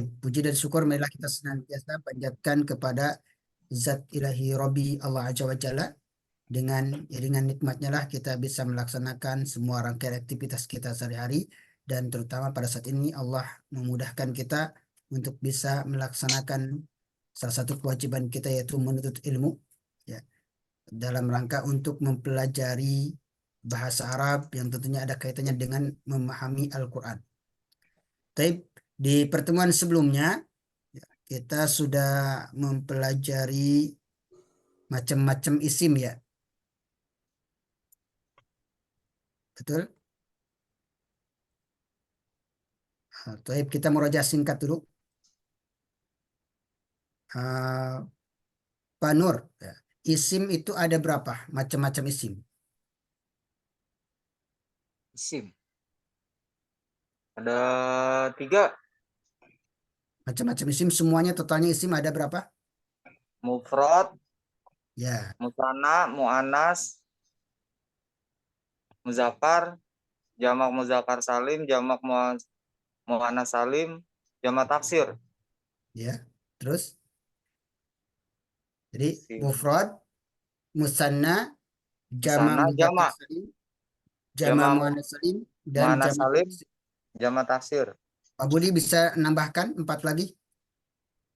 Puji dan syukur marilah kita senantiasa panjatkan kepada Zat Ilahi Robbi Allah Azza wa Jalla. Dengan nikmatnya lah kita bisa melaksanakan semua rangkaian aktivitas kita sehari-hari, dan terutama pada saat ini Allah memudahkan kita untuk bisa melaksanakan salah satu kewajiban kita, yaitu menuntut ilmu, ya, dalam rangka untuk mempelajari bahasa Arab yang tentunya ada kaitannya dengan memahami Al-Quran. Tapi di pertemuan sebelumnya kita sudah mempelajari macam-macam isim, ya, betul? Taib, kita murojaah singkat dulu. Pak Nur, ya. Isim itu ada berapa? Macam-macam isim. Isim. Ada 3. Macam-macam isim, semuanya totalnya isim ada berapa? Mufrad, Ya, musanna, muannas, muzakkar, jamak muzakkar salim, jamak muannas salim, jamak taksir. ya. Terus, jadi Isim. mufrad, musanna, jama Musanna, mudzakkar jamak, salim, jama jamak muannas salim, dan muannas jama salim, taksir. jamak taksir. Pak Budi bisa nambahkan 4 lagi?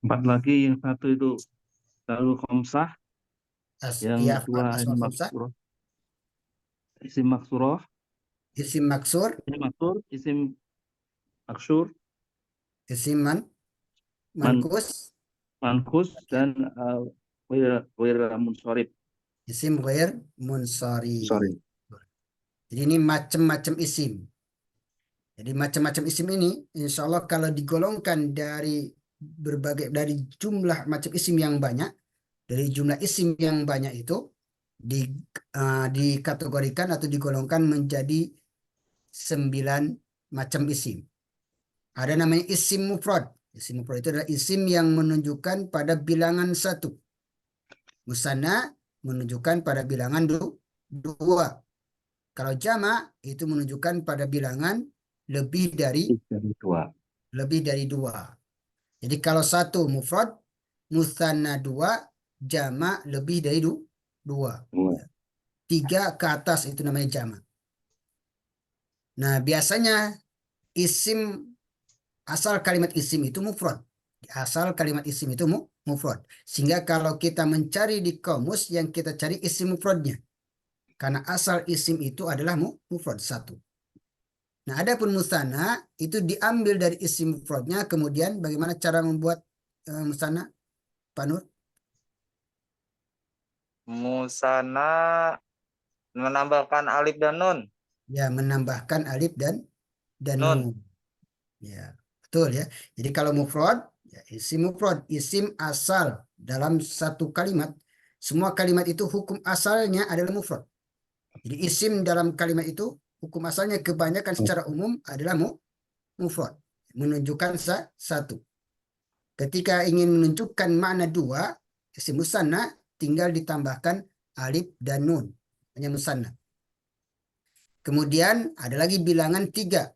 4 lagi, yang satu itu Darul Khomsah, yang Ya, kedua asma khamsah, isim maksuroh, isim maksur, isim maksyur, isim man, mankus, mankus, dan wir munsorib. isim ghair munsharif. Sorry. Jadi ini macam-macam isim. Jadi macam-macam isim ini, insya Allah kalau digolongkan dari jumlah macam isim yang banyak, dari jumlah isim yang banyak itu di, dikategorikan atau digolongkan menjadi 9 macam isim. Ada namanya isim mufrad. Isim mufrad itu adalah isim yang menunjukkan pada bilangan 1. Musanna menunjukkan pada bilangan 2. Kalau jama itu menunjukkan pada bilangan lebih dari Dari 2. lebih dari 2. Jadi kalau 1 mufrad, musanna 2, jama lebih dari 2. 3 ke atas itu namanya jama. Nah, biasanya isim, asal kalimat isim itu mufrad. Asal kalimat isim itu mufrad. Sehingga kalau kita mencari di kamus, yang kita cari isim mufradnya. Karena asal isim itu adalah mufrad 1. Nah, adapun musanna itu diambil dari isim mufradnya, kemudian bagaimana cara membuat musanna, Pak Nur? Musanna menambahkan alif dan nun. Ya, menambahkan alif dan nun. Nun. Ya, betul ya. Jadi kalau mufrad, ya isim mufrad, isim asal dalam satu kalimat, semua kalimat itu hukum asalnya adalah mufrad. Jadi isim dalam kalimat itu hukum asalnya kebanyakan secara umum adalah mufrad, menunjukkan satu. Ketika ingin menunjukkan makna 2, isim musanna tinggal ditambahkan alif dan nun, hanya musanna. Kemudian ada lagi bilangan 3.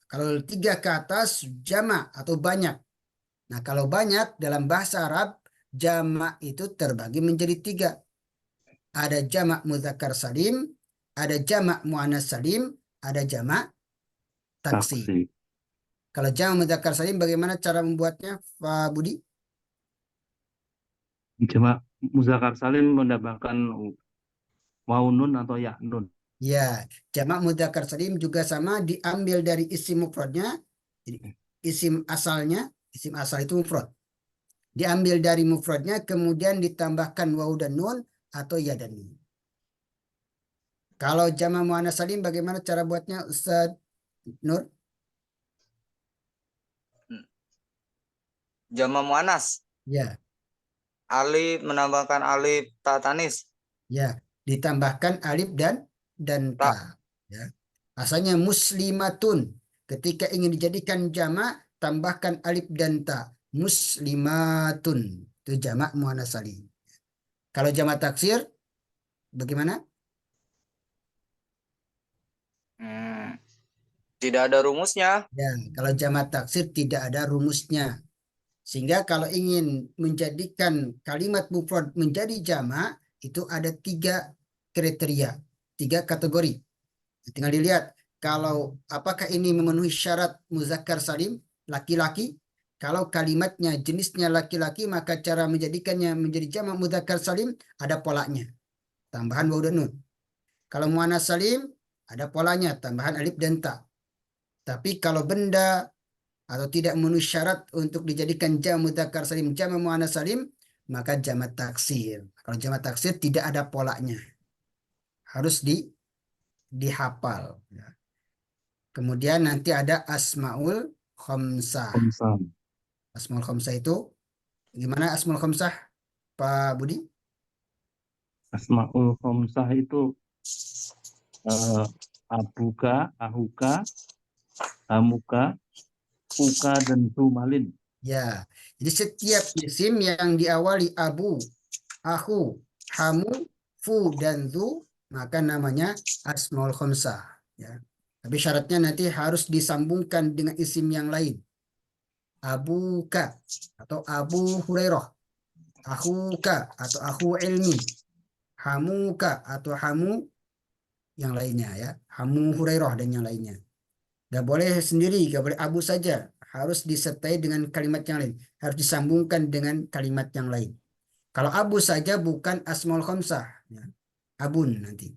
Kalau 3 ke atas jama atau banyak. Nah, kalau banyak dalam bahasa Arab, jama itu terbagi menjadi 3. Ada jamak mudzakkar salim, ada jamak muannas salim, ada jamak taksi. Taksi. Kalau jamak mudzakkar salim bagaimana cara membuatnya, Pak Budi? Cuma muzakkar salim menambahkan waw nun atau ya nun. Ya, jamak mudzakkar salim juga sama, diambil dari isim mufradnya. Jadi isim asal itu mufrad. Diambil dari mufradnya, kemudian ditambahkan waw dan nun atau ya dan nun. Kalau jamak muannas salim bagaimana cara buatnya, Ustaz Nur? Jamak muannas. Ya, Alif menambahkan alif ta tanis. ya, ditambahkan alif dan ta. Tak. Ya. Asalnya muslimatun. Ketika ingin dijadikan jamak, tambahkan alif dan ta. Muslimatun. Itu jamak muannas salim. Kalau jamak taksir bagaimana? Tidak ada rumusnya. Ya, kalau jamak taksir tidak ada rumusnya. Sehingga kalau ingin menjadikan kalimat mufrad menjadi jamak, itu ada 3 kriteria, 3 kategori. Tinggal dilihat kalau apakah ini memenuhi syarat muzakkar salim, laki-laki. Kalau kalimatnya jenisnya laki-laki, maka cara menjadikannya menjadi jamak muzakkar salim ada polanya, tambahan waw dan nun. Kalau muannas salim ada polanya, tambahan alif dan ta. Tapi kalau benda atau tidak memenuhi syarat untuk dijadikan jamak mudzakkar salim, jamak muannas salim, maka jamak taksir. Kalau jamak taksir tidak ada polanya, harus dihafal. Kemudian nanti ada asmaul khamsah. Khamsah. Asmaul khamsah itu gimana asmaul khamsah, Pak Budi? Asmaul khamsah itu abuka, ahuka, amuka, uka, dan sumalin. Ya, jadi setiap isim yang diawali abu, aku, hamu, fu, dan zu, maka namanya asmaul khamsah. Ya. Tapi syaratnya nanti harus disambungkan dengan isim yang lain. Abuka atau Abu Hurairah, akhuka atau akhu ilmi, hamuka atau hamu yang lainnya ya, hamu Hurairah dan yang lainnya. Gak boleh sendiri, gak boleh abu saja, harus disertai dengan kalimat yang lain, harus disambungkan dengan kalimat yang lain. Kalau abu saja bukan asmaul khamsah, ya. Abun nanti.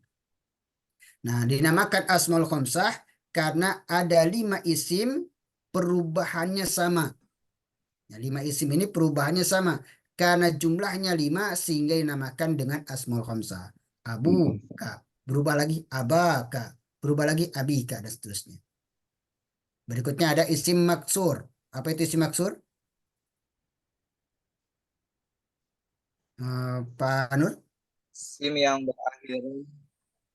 Nah, dinamakan asmaul khamsah karena ada 5 isim perubahannya sama. Ya, 5 isim ini perubahannya sama. Karena jumlahnya 5 sehingga dinamakan dengan asmaul khamsah. Abu, ka. Berubah lagi abaka. Berubah lagi abika dan seterusnya. Berikutnya ada isim maksur. Apa itu isim maksur? Pak Nur?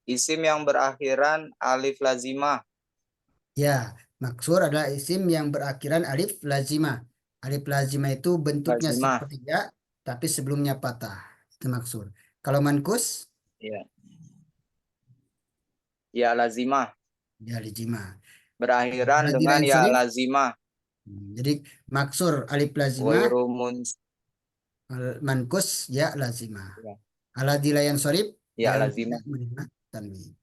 Isim yang berakhiran alif lazimah. Ya, maksur adalah isim yang berakhiran alif lazimah. Alif lazimah itu bentuknya Lazimah. seperti ya, tapi sebelumnya patah. Itu maksur. Kalau mankus? Ya. Ya lazimah. Ya lazimah. Berakhiran Aladi dengan lain ya sorif? lazimah. Jadi maksur alif lazimah, Ghairu muns. mankus ya lazimah. Ya. Aladi layan sorif Ya yang lazimah. tidak menerima tanwin.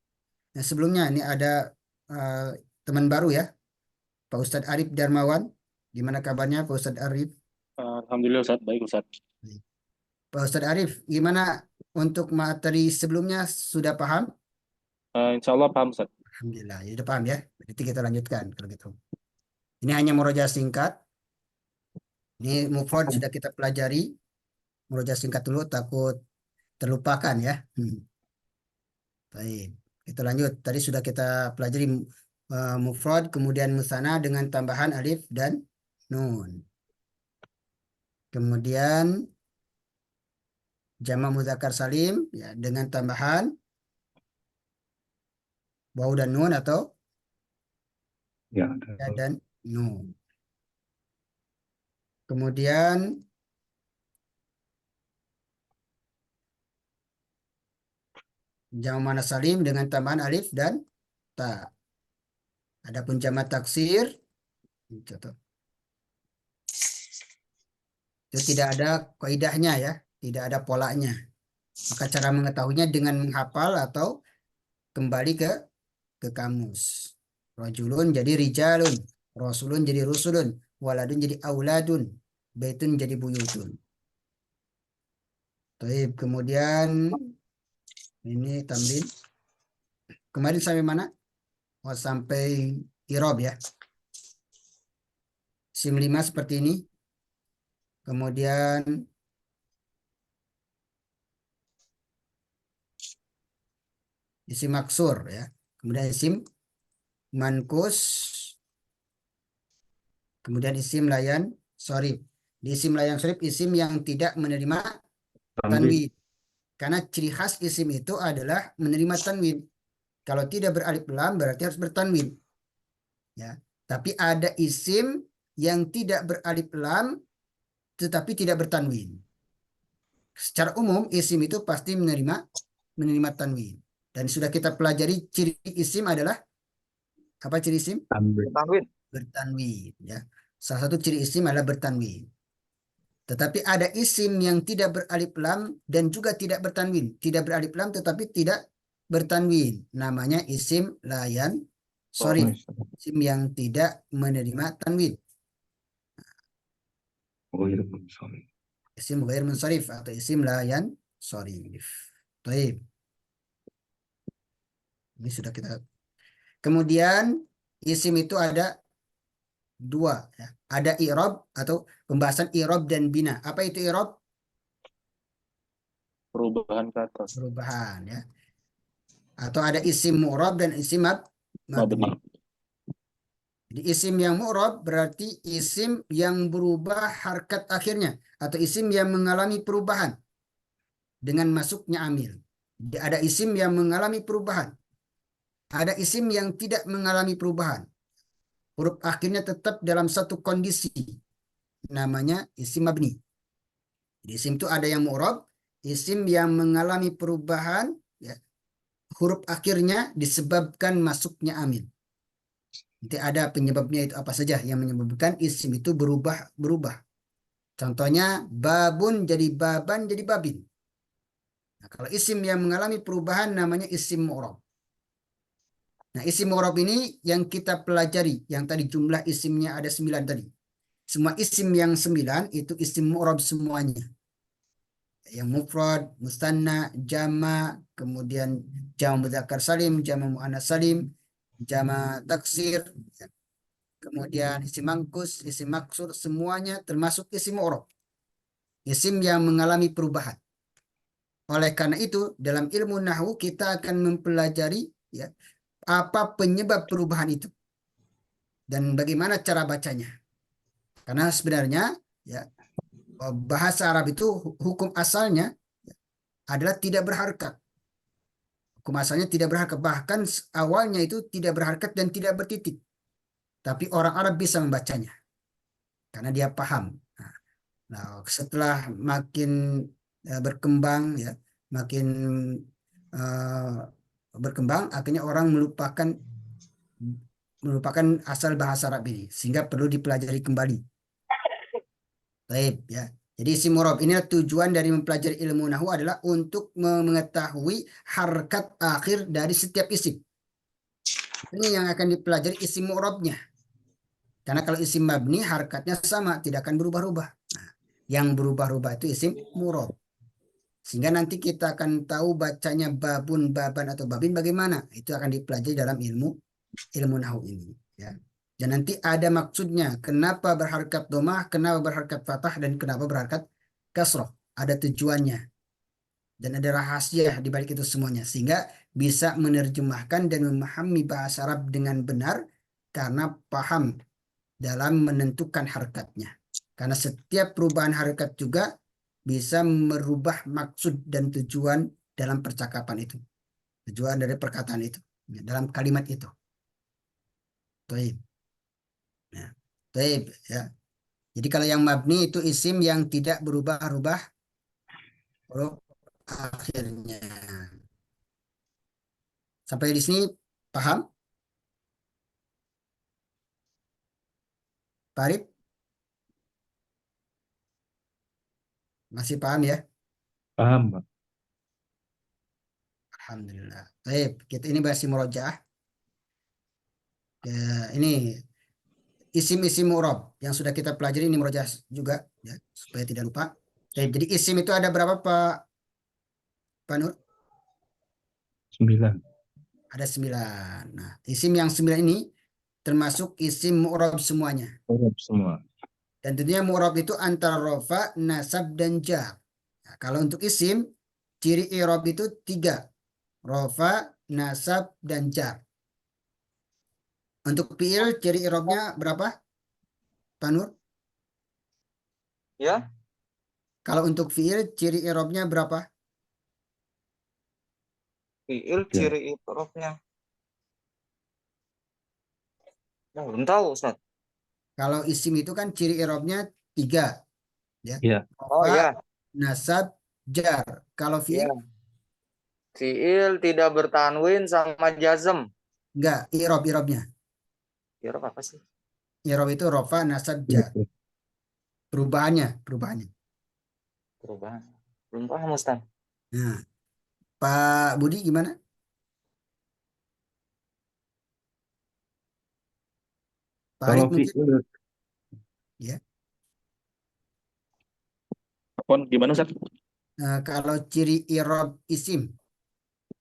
Nah, sebelumnya ini ada teman baru ya, Pak Ustadz Arif Darmawan. Gimana kabarnya Pak Ustadz Arif? Alhamdulillah Ustaz, baik Ustaz. Pak Ustadz Arif, gimana untuk materi sebelumnya sudah paham? Insya Allah paham Ustaz. Alhamdulillah, ya sudah paham ya. Berarti kita lanjutkan kalau gitu. Ini hanya murojaah singkat. Ini mufrad sudah kita pelajari. Murojaah singkat dulu, takut terlupakan ya. Baik, kita lanjut. Tadi sudah kita pelajari mufrad, kemudian musanna dengan tambahan alif dan nun. Kemudian jamak mudzakkar salim ya, dengan tambahan waw dan nun atau Ya, ya dan nun. Kemudian jamak muannas salim dengan tambahan alif dan ta. Adapun jamak taksir itu tidak ada kaidahnya ya, tidak ada polanya. Maka cara mengetahuinya dengan menghafal atau kembali ke kamus. Rajulun jadi rijalun, rasulun jadi rusulun, waladun jadi auladun, baitun jadi buyutun. Baik, kemudian ini tamrin. Kemarin sampai mana? Oh, sampai irob ya. Sim 5 seperti ini. Kemudian isim maksur ya. Kemudian isim mankus. Kemudian isim layan sorif. Di isim layan sorif isim yang tidak menerima tanwin. Karena ciri khas isim itu adalah menerima tanwin. Kalau tidak beralif lam berarti harus bertanwin. Ya. Tapi ada isim yang tidak beralif lam tetapi tidak bertanwin. Secara umum isim itu pasti menerima tanwin. Dan sudah kita pelajari ciri isim adalah apa ciri isim? Tanwin. Bertanwin ya. Salah satu ciri isim adalah bertanwin. Tetapi ada isim yang tidak beralif lam dan juga tidak bertanwin. Tidak beralif lam tetapi tidak bertanwin. Namanya isim layan sorif. Isim yang tidak menerima tanwin. غير منصرف. Isim ghair munsharif atau isim layan sorif. Baik. Ini sudah kita. Kemudian isim itu ada dua. Ya. Ada i'rab atau pembahasan i'rab dan bina. Apa itu i'rab? Perubahan kata. Perubahan ya. Atau ada isim mu'rab dan isim mabni. Mabni. Jadi isim yang mu'rab berarti isim yang berubah harkat akhirnya atau isim yang mengalami perubahan dengan masuknya amil. Jadi ada isim yang mengalami perubahan. Ada isim yang tidak mengalami perubahan. Huruf akhirnya tetap dalam satu kondisi. Namanya isim mabni. Jadi isim itu ada yang mu'rab, isim yang mengalami perubahan, ya, huruf akhirnya disebabkan masuknya amil. Nanti ada penyebabnya itu apa saja yang menyebabkan isim itu berubah. Contohnya babun jadi baban jadi babin. Nah, kalau isim yang mengalami perubahan namanya isim mu'rab. Nah, isim mu'rab ini yang kita pelajari, yang tadi jumlah isimnya ada 9 tadi. Semua isim yang 9 itu isim mu'rab semuanya. Yang mufrad, mustanna, jama, kemudian jama mudzakkar salim, jama muannats salim, jama taksir, kemudian isim mangkus, isim maksur, semuanya termasuk isim mu'rab. Isim yang mengalami perubahan. Oleh karena itu, dalam ilmu nahwu kita akan mempelajari ya, apa penyebab perubahan itu dan bagaimana cara bacanya. Karena sebenarnya ya bahasa Arab itu hukum asalnya adalah tidak berharkat. Hukum asalnya tidak berharkat. Bahkan awalnya itu tidak berharkat dan tidak bertitik. Tapi orang Arab bisa membacanya karena dia paham. Nah, setelah makin berkembang ya, makin uh, berkembang, akhirnya orang melupakan asal bahasa Arab ini, sehingga perlu dipelajari kembali. Baik ya. Jadi isim mu'rab ini tujuan dari mempelajari ilmu nahwu adalah untuk mengetahui harkat akhir dari setiap isim. Ini yang akan dipelajari isim mu'rabnya. Karena kalau isim mabni harkatnya sama, tidak akan berubah-ubah. Nah, yang berubah-ubah itu isim mu'rab. Sehingga nanti kita akan tahu bacanya babun, baban atau babin bagaimana. Itu akan dipelajari dalam ilmu nahwu ini ya. Dan nanti ada maksudnya kenapa berharkat domah, kenapa berharkat fathah, dan kenapa berharkat kasroh. Ada tujuannya dan ada rahasia di balik itu semuanya sehingga bisa menerjemahkan dan memahami bahasa Arab dengan benar karena paham dalam menentukan harkatnya. Karena setiap perubahan harkat juga bisa merubah maksud dan tujuan dalam percakapan itu. Tujuan dari perkataan itu dalam kalimat itu. Baik. Nah, baik ya. Jadi kalau yang mabni itu isim yang tidak berubah-ubah huruf akhirnya. Sampai di sini paham? Pak Arif? Masih paham ya? Paham, Pak. Alhamdulillah. Baik, kita ini bahas murojaah. Ini isim-isim mu'rab yang sudah kita pelajari ini murojaah juga ya, supaya tidak lupa. Jadi isim itu ada berapa Pak Nur? 9. Ada 9. Nah, isim yang 9 ini termasuk isim mu'rab semuanya. Arab semua. Dan tentunya mu'rab itu antara rofa, nasab, dan jar. Nah, kalau untuk isim, ciri i'rab itu 3. Rofa, nasab, dan jar. Untuk fi'il, ciri i'rabnya berapa, Pak Nur? Ya, Kalau untuk fi'il, ciri i'rabnya berapa? fiil 3. ciri ikrofnya. Oh, belum tahu, Ustaz. Kalau isim itu kan ciri i'rabnya 3. Ya. Iya. Oh Rofa, ya, nasab, jar. Kalau fi'il, ya. Fiil tidak bertanwin sama jazm. enggak, i'rabnya. Ikraf apa sih? I'rab itu rofa, nasab, jar. Perubahannya. Perubahan. Belum paham Ustaz. Nah, Pak Budi gimana? Pak Kalau Arif mungkin? fiil, Ya. Apaan? Gimana Ustaz? Kalau ciri i'rab isim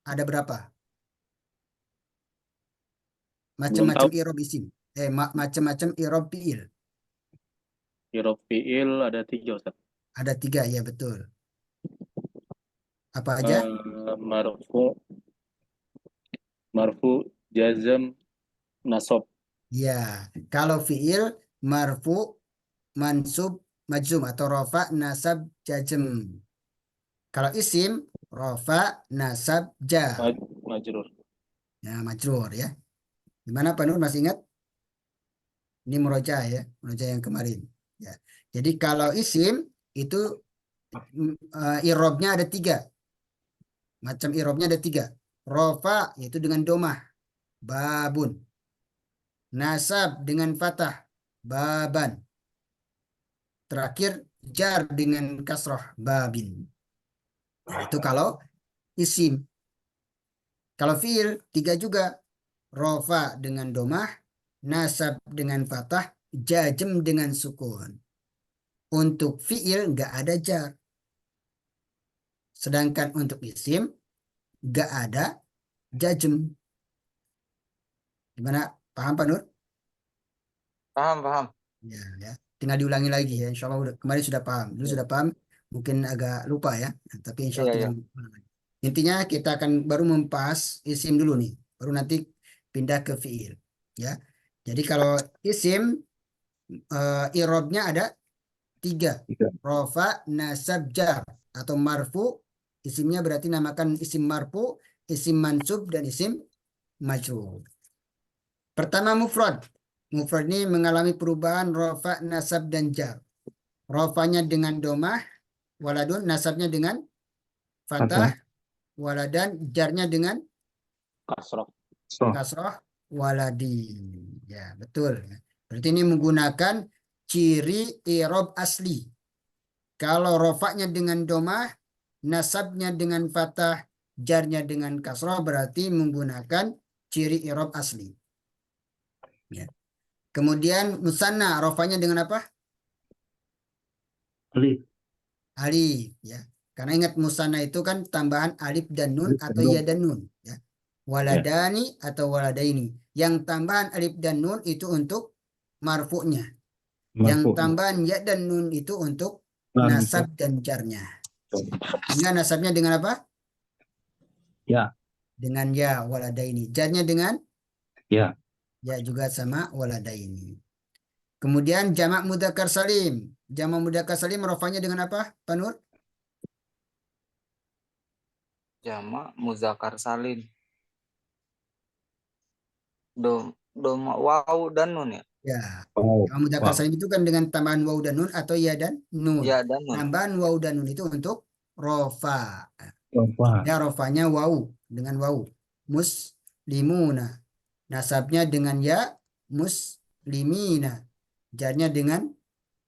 ada berapa? Belum Macam-macam tahu. i'rab isim. Macam-macam i'rab fiil. Irob fiil ada 3 Ustaz. Ada 3, ya betul. Apa aja? Marfu, jazm, nasab. Ya, kalau fiil marfu, mansub, majzum atau rofa, nasab, jazm. Kalau isim rofa, nasab, jar. Majrur. Ya, majrur ya. Gimana Pak Nur, masih ingat? Ini murojaah ya, murojaah yang kemarin. Ya. Jadi kalau isim itu i'rabnya ada 3. Macam i'rabnya ada 3. Rofa yaitu dengan domah, babun. Nasab dengan fathah, baban. Terakhir jar dengan kasroh, babin. Ya, itu kalau isim. Kalau fiil 3 juga. Rofa dengan domah, nasab dengan fathah, jazm dengan sukun. Untuk fiil nggak ada jar. Sedangkan untuk isim nggak ada jazm. Gimana? Paham Pak Nur? Paham. Ya. Tinggal diulangi lagi ya. Insya Allah kemarin sudah paham. Dulu sudah paham, mungkin agak lupa ya. Tapi insya Allah Iya. tinggal ulangi. Intinya kita akan baru membahas isim dulu nih. Baru nanti pindah ke fiil. Ya. Jadi kalau isim i'rabnya ada 3. tiga. Rofa, nasab, jar. Atau marfu. Isimnya berarti namakan isim marfu, isim mansub, dan isim majrur. Pertama mufrad. Mufrad ini mengalami perubahan rofa, nasab, dan jar. Rofanya dengan domah, waladun, nasabnya dengan fathah, waladan, jarnya dengan Kasroh. kasroh, waladi. Ya, betul. Berarti ini menggunakan ciri i'rab asli. Kalau rofaknya dengan domah, nasabnya dengan fathah, jarnya dengan kasroh, berarti menggunakan ciri i'rab asli. Ya. Kemudian musanna, rofaknya dengan apa? Alif. Alif, ya. Karena ingat musanna itu kan tambahan alif dan nun Alif dan atau nun. ya dan nun, ya. Waladani atau waladaini. Yang tambahan alif dan nun itu untuk marfu'nya. Yang Marfu. tambahan ya dan nun itu untuk nasab dan jarnya. Sehingga nasabnya dengan apa? Ya. Dengan ya, waladaini. Jarnya dengan Ya. ya juga sama, waladaini. Kemudian jamak mudzakkar salim. Jamak mudzakkar salim rofanya dengan apa, Pak Nur? Jamak muzakkar salim. Doma waw dan nun ya. Ya. Oh, Jamak mudzakkar wow. salim itu kan dengan tambahan waw dan nun atau ya dan nun. Ya dan nun. Tambahan waw dan nun itu untuk rofa. Wah. Ya, rofanya waw dengan waw. Muslimuna. Nasabnya dengan ya, muslimina. Jarnya dengan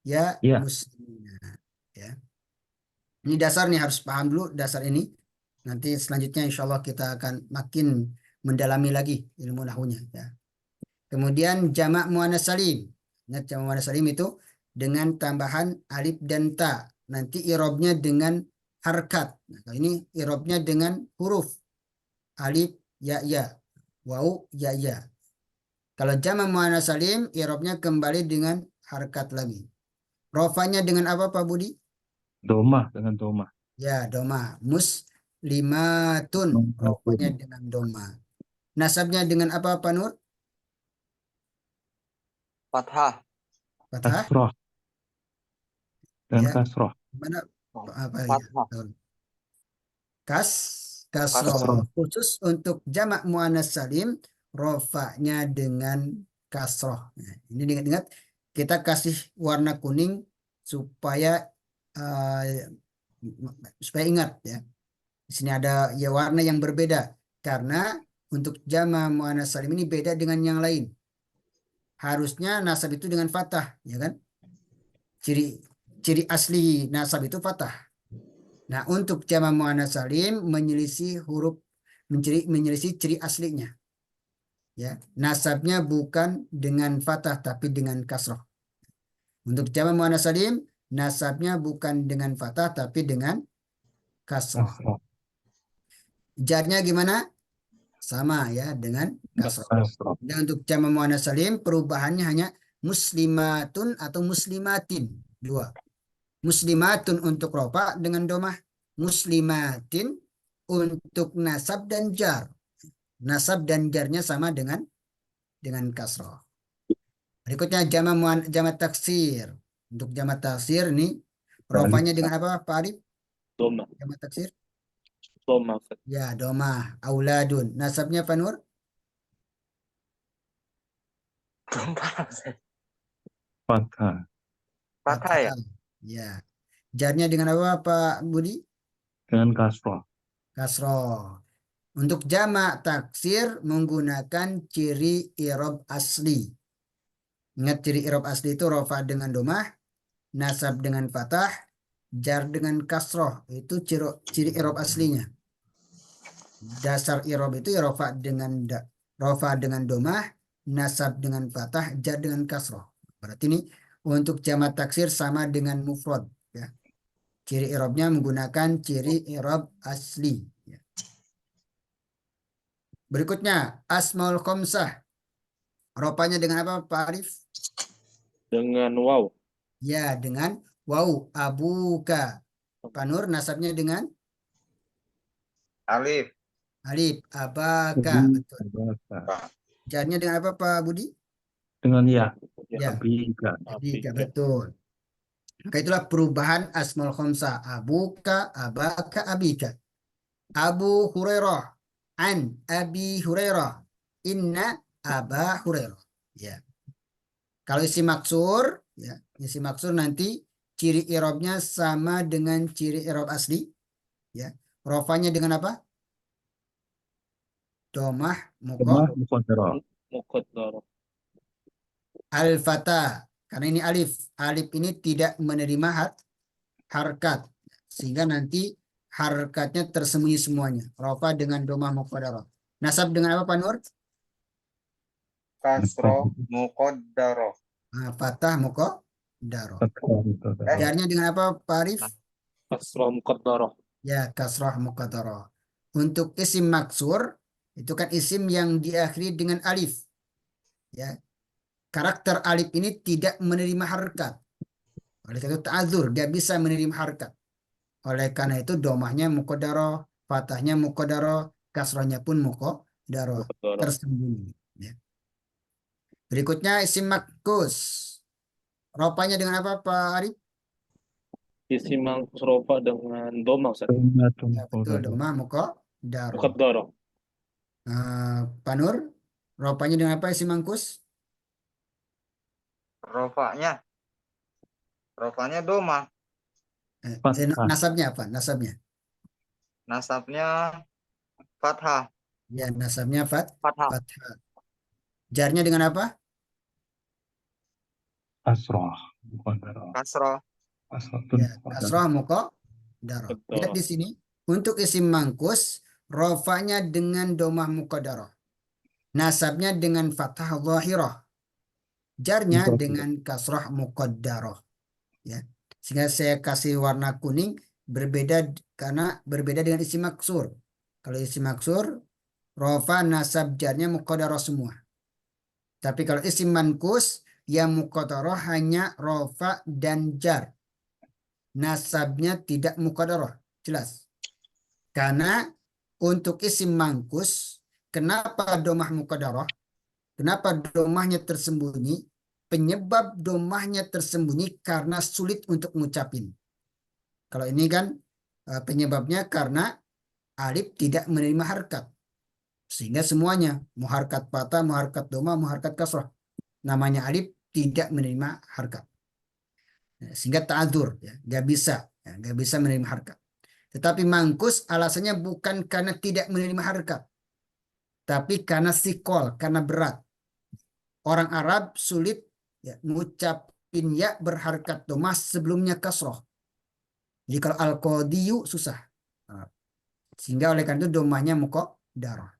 ya, Ya. muslimina. Ya. Ini dasar nih, harus paham dulu dasar ini. Nanti selanjutnya insya Allah kita akan makin mendalami lagi ilmu nahunya. Ya. Kemudian jamak muannas salim. Ingat jamak muannas salim itu dengan tambahan alif dan ta. Nanti irobnya dengan harkat. Nah, kalau ini irobnya dengan huruf alif ya ya, wau ya ya. Kalau jamak muannas salim irobnya kembali dengan harkat lagi. Rofanya dengan apa Pak Budi? Domah dengan domah. Ya, doma. Muslimatun. Rofanya dengan doma. Nasabnya dengan apa Pak Nur? Fathah. Fathah. Kasroh. Dan Ya. kasroh. Mana apa ya? Fathah. Kasroh. Kasroh. Khusus untuk jamak muannas salim, rofanya dengan kasroh. Nah, ini ingat-ingat kita kasih warna kuning supaya ingat ya. Di sini ada ya warna yang berbeda karena untuk jamak muannas salim ini beda dengan yang lain. Harusnya nasab itu dengan fathah, ya kan? Ciri ciri asli nasab itu fathah. Nah, untuk jamak muannats salim menyelisih menyelisih ciri aslinya. Ya, nasabnya bukan dengan fathah tapi dengan kasroh. Untuk jamak muannats salim nasabnya bukan dengan fathah tapi dengan kasroh. Kasroh. Jarnya gimana? Sama ya dengan kasroh. Kasroh. Dan untuk jamak muannats salim perubahannya hanya muslimatun atau muslimatin. Dua. Muslimatun untuk rofa dengan domah. Muslimatin untuk nasab dan jar. Nasab dan jarnya sama dengan kasroh. Berikutnya jamak taksir. Untuk jamak taksir ini rofanya dengan apa Pak Arif? Doma. Jamak taksir? Doma. Ya, domah. Auladun. Nasabnya Pak Nur? Belum paham saya. Fathah. Fathah ya? Ya. Jarnya dengan apa Pak Budi? Dengan kasroh. Kasroh. Untuk jamak taksir menggunakan ciri i'rab asli. Ingat ciri i'rab asli itu rofa dengan domah, nasab dengan fathah, jar dengan kasroh. Itu ciri i'rab aslinya. Dasar i'rab itu ya rofa dengan domah, nasab dengan fathah, jar dengan kasroh. Berarti ini untuk jamak taksir sama dengan mufrad. Ya. Ciri i'rabnya menggunakan ciri i'rab asli. Ya. Berikutnya asmaul khamsah. Rofanya dengan apa Pak Arif? Dengan waw. Ya, dengan waw. Abuka. Pak Nur nasabnya dengan Alif. alif. Abaka. Betul. Abaka. Jarnya dengan apa Pak Budi? Dengan ya. Ya. Abika. Abika. Betul. Maka itulah perubahan asmaul khamsah. Abuka, abaka, abika. Abu Hurairah. An Abi Hurairah. Inna Aba Hurairah. Ya. Kalau isim maksur, ya, isim maksur nanti ciri i'rabnya sama dengan ciri i'rab asli, ya. Rofanya dengan apa? Domah, Domah muqaddarah. Muqaddarah. al-fata. Karena ini alif. Alif ini tidak menerima harkat. Sehingga nanti harkatnya tersembunyi semuanya. Rofa dengan domah muqaddarah. Nasab dengan apa Pak Nur? Kasroh muqaddarah. Nah, fatah muqaddarah. Fathah. Jarnya dengan apa Pak Arif? Kasrah muqaddarah. Ya, kasrah muqaddarah. Untuk isim maksur, itu kan isim yang diakhiri dengan alif. Ya. Karakter alif ini tidak menerima harkat. Oleh karena itu ta'adzur, dia bisa menerima harkat. Oleh karena itu domahnya muqaddarah, fathahnya muqaddarah, kasrahnya pun muqaddarah, tersembunyi. Ya. Berikutnya isim makus. Ropanya dengan apa Pak Arif? Isim mangkus rofa dengan doma, Ustaz. Ya, betul, domah muqaddarah. Muqaddarah. Pak Nur, ropanya dengan apa isim mangkus? Rofanya doma. Nasabnya apa? Nasabnya? Nasabnya fathah. Ya, nasabnya Fathah. fathah. Jarnya dengan apa? Kasroh muqaddarah. Kasroh. Ya, kasrah muqaddarah. Lihat di sini. Untuk isim mangkus, rofanya dengan domah muqaddarah. Nasabnya dengan fathah zahirah. Jarnya dengan kasrah muqaddarah. Ya. Sehingga saya kasih warna kuning berbeda karena berbeda dengan isim maksur. Kalau isim maksur, rofa nasab jarnya muqaddarah semua. Tapi kalau isim mankus, yang muqaddarah hanya rofa dan jar. Nasabnya tidak muqaddarah. Jelas. Karena untuk isim mangkus, kenapa domah muqaddarah? Kenapa domahnya tersembunyi? Penyebab domahnya tersembunyi karena sulit untuk ngucapin. Kalau ini kan penyebabnya karena alif tidak menerima harkat. Sehingga semuanya, mau harkat patah, mau harkat domah, mau harkat kasrah. Namanya alif tidak menerima harkat. Sehingga ta'adzur, ya, nggak bisa menerima harkat. Tetapi mangkus alasannya bukan karena tidak menerima harkat, tapi karena sikol, karena berat. Orang Arab sulit ya, mengucapkan ngucapin ya berharkat domah sebelumnya kasroh. Jadi kalau al-qadiyu susah. Sehingga oleh karena itu domahnya muqaddarah.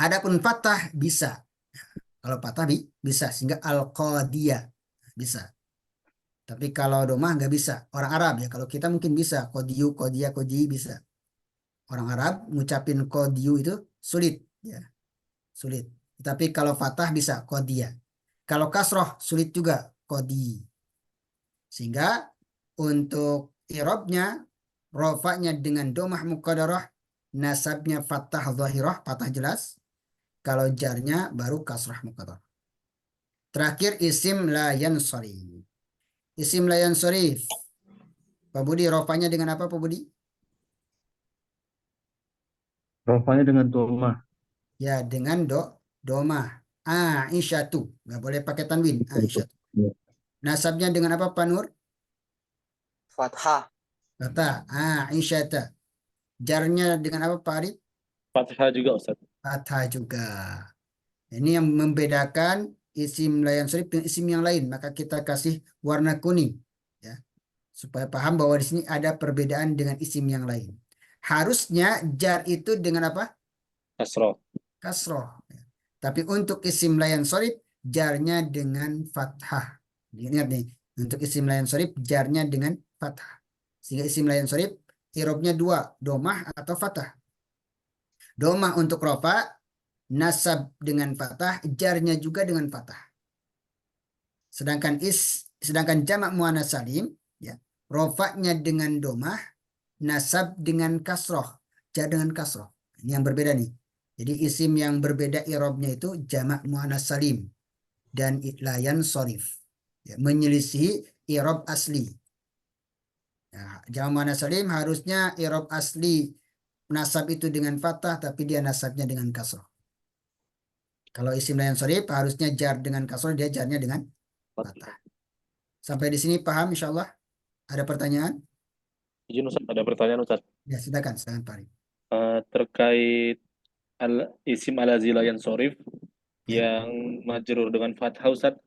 Adapun fathah bisa. Kalau fathah bisa. Sehingga al-qadiyah bisa. Tapi kalau domah nggak bisa. Orang Arab ya. Kalau kita mungkin bisa. Qadiyu, qadiyah, qadi bisa. Orang Arab ngucapin qadiyu itu sulit. Ya. Sulit. Tapi kalau fathah bisa. Qadiyah. Kalau kasroh sulit juga. Qadi. Sehingga untuk i'rabnya, rofaknya dengan domah muqaddarah, nasabnya fathah zahirah, fathah jelas. Kalau jarnya baru kasrah muqaddarah. Terakhir isim la yansharif. Isim la yansharif. Pak Budi, rofaknya dengan apa Pak Budi? Rofanya dengan domah. Ya dengan domah. Aisyatu. Nggak boleh pakai tanwin. Aisyatu. Ya. Nasabnya dengan apa Pak Nur? Fathah. Kata Aisyata. Jarnya dengan apa Pak Arif? Fathah juga Ustaz. Fathah juga. Ini yang membedakan isim la yansharif dengan isim yang lain. Maka kita kasih warna kuning. Ya. Supaya paham bahwa di sini ada perbedaan dengan isim yang lain. Harusnya jar itu dengan apa? Kasroh. Kasroh. Tapi untuk isim la yansharif jarnya dengan fathah. Ingat nih, untuk isim la yansharif jarnya dengan fathah. Sehingga isim la yansharif i'rabnya dua, domah atau fathah. Domah untuk rofa, nasab dengan fathah, jarnya juga dengan fathah. Sedangkan jamak muannats salim, ya, rofaknya dengan domah, nasab dengan kasroh, jar dengan kasroh. Ini yang berbeda nih. Jadi isim yang berbeda i'rabnya itu jamak muannats salim dan la yansharif. Ya, menyelisihi i'rab asli. Ya, jamak muannats salim harusnya i'rab asli nasab itu dengan fathah, tapi dia nasabnya dengan kasroh. Kalau isim la yansharif harusnya jar dengan kasroh, dia jarnya dengan fathah. Sampai di sini paham insyaallah? Ada pertanyaan? Izin Ustaz, ada pertanyaan Ustaz. Ya, silakan Pak Arif. Terkait isim alazi la yansharif Ya, yang majrur dengan fathah Ustaz.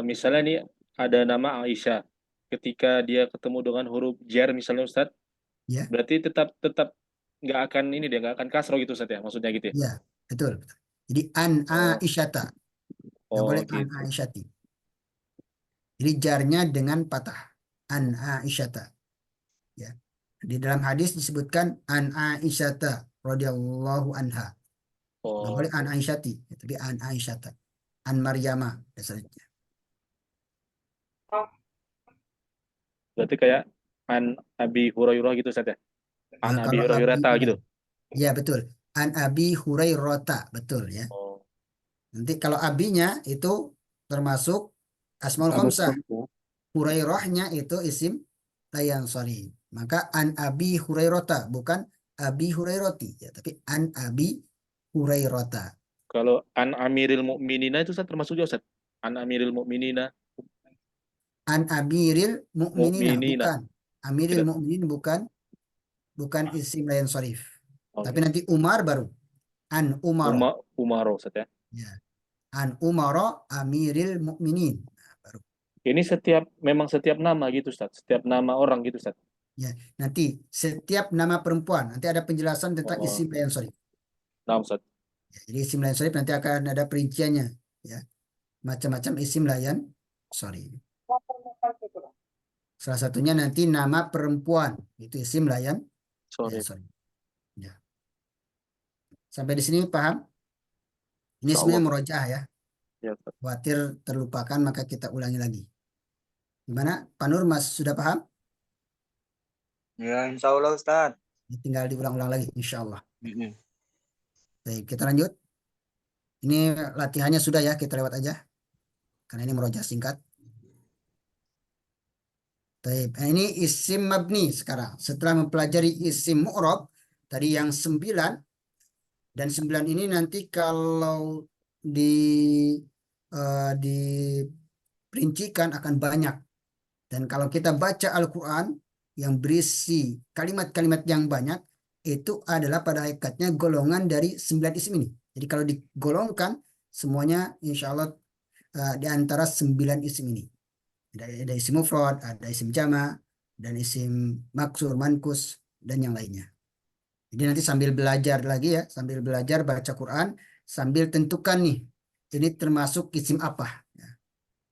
Misalnya nih ada nama Aisyah. Ketika dia ketemu dengan huruf jar misalnya Ustaz, ya, berarti tetap tetap nggak akan ini dia nggak akan kasroh gitu Ustaz ya, maksudnya gitu ya. ya, betul. Jadi an Oh, aisyata, nggak oh boleh an gitu. aisyati. Jadi jarnya dengan patah. An aisyata. Ya. Di dalam hadis disebutkan an aisyata radhiyallahu anha. Nggak boleh Oh, an aisyati, tapi an aisyata. An Maryama dan selanjutnya. berarti kayak an Abi Hurairah gitu Ustaz ya. An Nah, Abi kalau Hurairah Abi, gitu. ya betul. An Abi Hurairata, betul ya. Oh, Nanti kalau abinya itu termasuk asmaul khamsah. Hurairahnya itu isim la yansharif. Maka an Abi Hurairata, bukan Abi Hurairati ya, tapi an Abi Hurairata. kalau an Amiril Mukminina itu Ustaz termasuk juga Ustaz. An Amiril Mukminina, An Amiril Mukminina, Mukminina. bukan. Amiril Tidak. Mukminin bukan isim la yansharif. Tapi Oke. nanti Umar baru an Umaro. Umaro Ustaz ya. Ya. An Umaro Amiril Mukminin. Nah, baru. Ini memang setiap nama gitu Ustaz. Setiap nama orang gitu Ustaz. Ya, nanti setiap nama perempuan nanti ada penjelasan tentang Oh, isim la yansharif. nah Ustaz. Ya, jadi isim la yansharif nanti akan ada perinciannya ya. Macam-macam isim la yansharif. Salah satunya nanti nama perempuan itu isim la Sorry. yansharif. Ya. Sampai di sini paham? Ini Insyaallah. sebenarnya murojaah ya. Ya, Ustaz. Khawatir terlupakan maka kita ulangi lagi. Gimana? Pak Nur Mas sudah paham? Ya, insya Allah Ustaz. Tinggal diulang-ulang lagi insya Allah. Mm-mm. Baik, kita lanjut. Ini latihannya sudah ya, kita lewat aja. Karena ini murojaah singkat. Baik, nah ini isim mabni sekarang. Setelah mempelajari isim mu'rab, tadi yang 9, dan 9 ini nanti kalau diperincikan akan banyak. Dan kalau kita baca Al-Quran yang berisi kalimat-kalimat yang banyak, itu adalah pada hakikatnya golongan dari 9 isim ini. Jadi kalau digolongkan, semuanya insya Allah di antara 9 isim ini. Ada isim mufrad, ada isim jama, dan isim maksur, mankus, dan yang lainnya. Jadi nanti sambil belajar lagi ya, sambil belajar baca Quran, sambil tentukan nih, ini termasuk isim apa. Ya.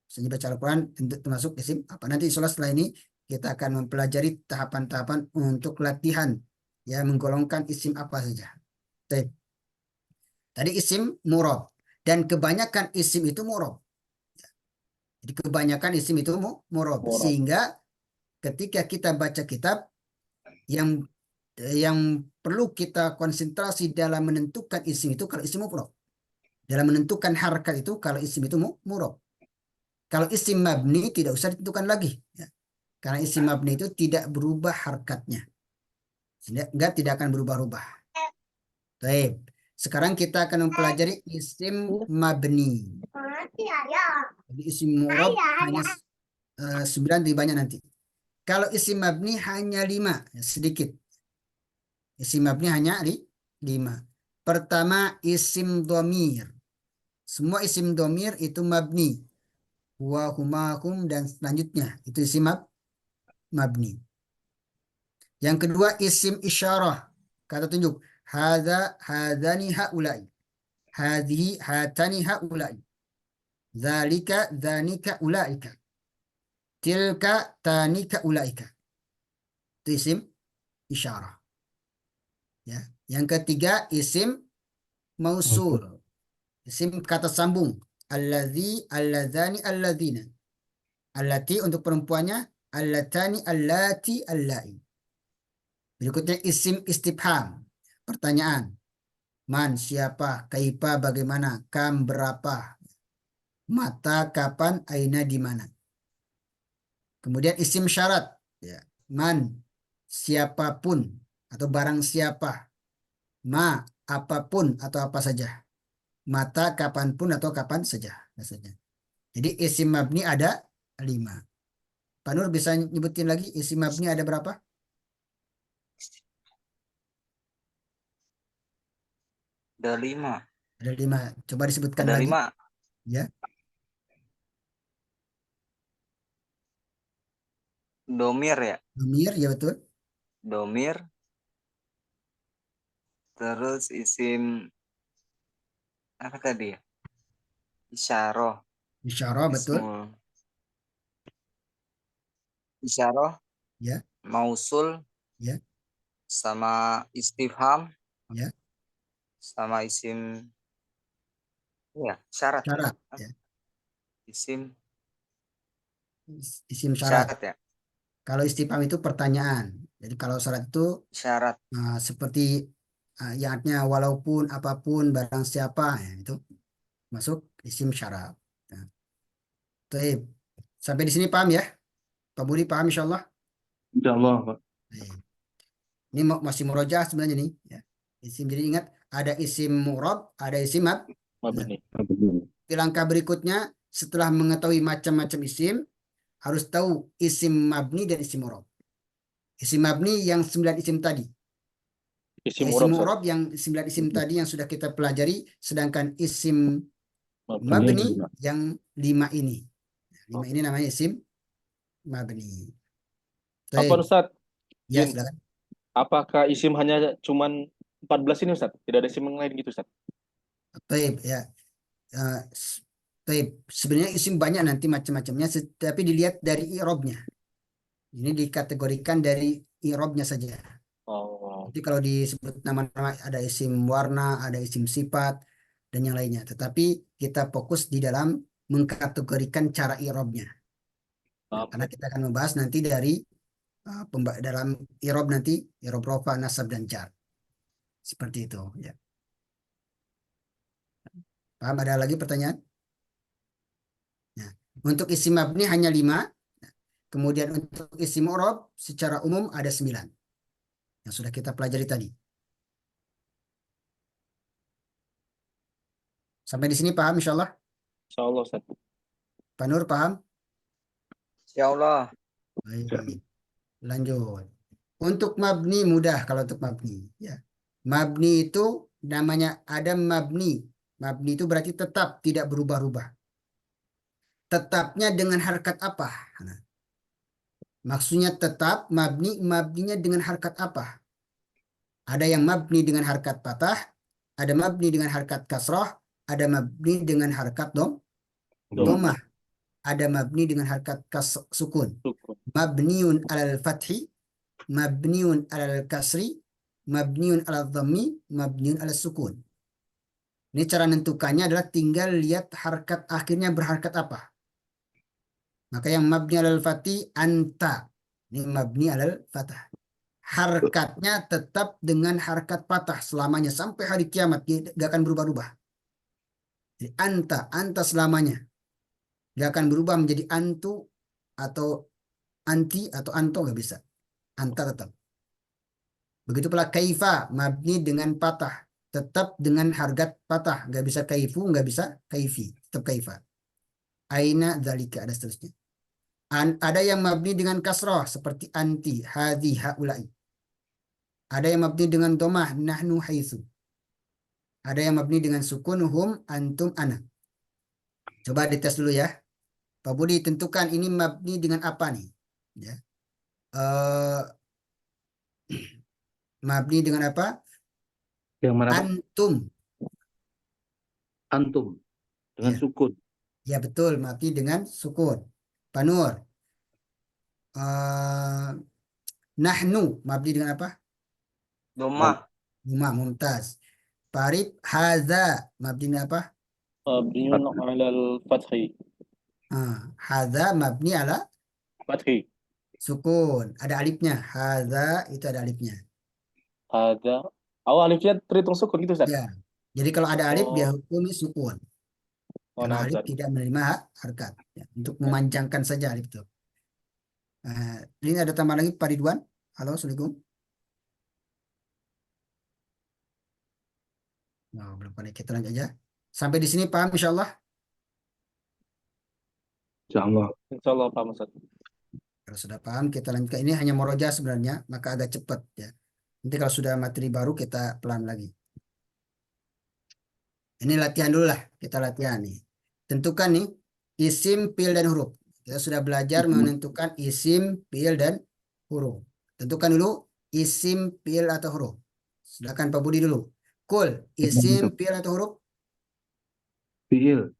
Misalnya baca Al-Quran termasuk isim apa. Nanti insya Allah setelah ini kita akan mempelajari tahapan-tahapan untuk latihan, ya, menggolongkan isim apa saja. Baik. Tadi isim murob, dan kebanyakan isim itu murob. Jadi kebanyakan isim itu murob, Murad. sehingga ketika kita baca kitab yang perlu kita konsentrasi dalam menentukan isim itu kalau isim mufrad. Dalam menentukan harkat itu kalau isim itu murab. Kalau isim mabni tidak usah ditentukan lagi, ya. Karena isim mabni itu tidak berubah harkatnya. Sehingga tidak akan berubah-ubah. Baik. Sekarang kita akan mempelajari isim mabni. Jadi isim murab hanya 9, lebih banyak nanti. Kalau isim mabni hanya 5, ya, sedikit. Isim mabni hanya 5. Pertama isim domir. Semua isim domir itu mabni. Huwa, huma, hum, dan selanjutnya. Itu isim mabni. Yang kedua isim isyarah. Kata tunjuk. Hadza, hadzani, haulai. Hadhihi, hatani, haulai. Dzalika, dzanika, ulaika. Tilka, tanika, ulaika. Itu isim isyarah. Ya. Yang ketiga isim mausul. Isim kata sambung. Alladzi, alladzani, alladzina. Allati untuk perempuannya. Allatani, allati, allai. Berikutnya isim istifham. Pertanyaan. Man, siapa? Kaifa, bagaimana? Kam, berapa? Mata, kapan? Aina, di mana? Kemudian isim syarat. Ya. Man, siapapun. Atau barang siapa. Ma, apapun atau apa saja. Mata, kapanpun atau kapan saja. Maksudnya. Jadi isim mabni ada 5. Pak Nur bisa nyebutin lagi isim mabni ada berapa? Ada 5. Ada 5. Coba disebutkan Ada lagi. 5. Ya. Domir ya. Domir, ya betul. Domir. Terus isim apa tadi ya? Isyarah. Isyarah, betul. Ismul. Isyarah. Ya, Mausul. ya, Sama istifham. ya. Sama isim. Ya, syarat. Syarat. Ya. Isim Isim syarat. syarat ya. Kalau istifham itu pertanyaan. Jadi kalau syarat itu Syarat. seperti yang artinya walaupun apapun barang siapa, ya, itu masuk isim syarat. Nah, baik. Sampai di sini paham ya? Pak Budi paham insya Allah? Insya Allah, Pak. Baik. Ini masih murojaah sebenarnya nih. Ya. Isim, jadi ingat ada isim mu'rab, ada isim Mabni. di langkah berikutnya setelah mengetahui macam-macam isim harus tahu isim mabni dan isim mu'rab. Isim mabni yang 9 isim tadi. Isim Isim murab, Ustaz. mu'rab yang 9 isim tadi yang sudah kita pelajari, sedangkan isim Mabni. mabni yang 5 ini. 5 ini namanya isim mabni. Apa Baik. Ustaz? Ya, Jin, silakan. apakah isim hanya cuman 14 ini Ustaz? Tidak ada isim yang lain gitu Ustaz? Baik, ya. Baik, sebenarnya isim banyak nanti macam-macamnya, tapi dilihat dari i'rabnya. Ini dikategorikan dari i'rabnya saja. Oh, Jadi kalau disebut nama-nama ada isim warna, ada isim sifat, dan yang lainnya. Tetapi kita fokus di dalam mengkategorikan cara i'rabnya. Nah, karena kita akan membahas nanti dari dalam i'rab nanti i'rab rafa, nasab, dan jar. Seperti itu. Ya. Paham? Ada lagi pertanyaan? Nah, untuk isim mabni hanya 5. Kemudian untuk isim i'rab secara umum ada 9. Yang sudah kita pelajari tadi. Sampai di sini paham insya Allah? insya Allah Ustaz. Pak Nur paham? Ya Allah. Baik. Lanjut. Untuk mabni mudah kalau untuk mabni. Ya. Mabni itu namanya ada mabni. Mabni itu berarti tetap tidak berubah-ubah. tetapnya dengan harkat apa? Nah, maksudnya tetap mabninya dengan harkat apa? Ada yang mabni dengan harkat patah, ada mabni dengan harkat kasrah, ada mabni dengan harkat Dom. domah, ada mabni dengan harkat sukun. Sukun. Mabniun alal fathi, mabniun alal kasri, mabniun alal dhammi, mabniun alal sukun. Ini cara menentukannya adalah tinggal lihat harkat akhirnya berharkat apa. Maka yang mabni alal fathi anta. Ini mabni alal fathah. Harkatnya tetap dengan harkat patah selamanya sampai hari kiamat, tidak akan berubah-ubah. Jadi anta selamanya. Tidak akan berubah menjadi antu atau anti atau anto, nggak bisa. Anta tetap. Begitu pula kaifa, mabni dengan patah. Tetap dengan harkat patah. Nggak bisa kaifu, nggak bisa kaifi. Tetap kaifa. Aina dzalika, ada seterusnya. Ada yang mabni dengan kasroh seperti anti, hadhi, haulai. Ada yang mabni dengan domah, nahnu, haitsu. Ada yang mabni dengan sukun, hum, antum, ana. Coba dites dulu ya. Pak Budi, tentukan ini mabni dengan apa nih? Ya. Mabni dengan apa? Yang mana Pak? Antum. Antum dengan Ya. sukun. Ya betul, mabni dengan sukun. Pak Nur. Eh, nahnu, mabni dengan apa? Domah. Huma, mumtaz. Pak Arif, haza, mabni dengan apa? Mabniun alal fathi. Haza, mabni ala Fathi. sukun. Ada alifnya. Haza, itu ada alifnya. Ada. Oh, alifnya terhitung sukun gitu, Ustaz? Ya. Jadi kalau ada alif, dia Oh, hukumi sukun. oh, Karena nah, alif Ustaz. tidak menerima harkat. Ya, untuk Ya. memanjangkan saja alif itu. Ini ada tambah lagi Pak Ridwan. Halo, Assalamualaikum. Oh, belum connect. Kita lanjut aja. Sampai di sini paham insya Allah. Insya Allah. Insya Allah paham, Ustaz. Kalau sudah paham, kita lanjutkan. Ini hanya moroja sebenarnya, maka agak cepat ya. Nanti kalau sudah materi baru, kita pelan lagi. Ini latihan dulu lah. Kita latihan nih. Tentukan nih, isim, fiil, dan huruf. Kita sudah belajar menentukan isim, fiil, dan huruf. Tentukan dulu isim, fiil, atau huruf. Silakan Pak Budi dulu. Kul, isim, fiil, atau huruf? Fiil.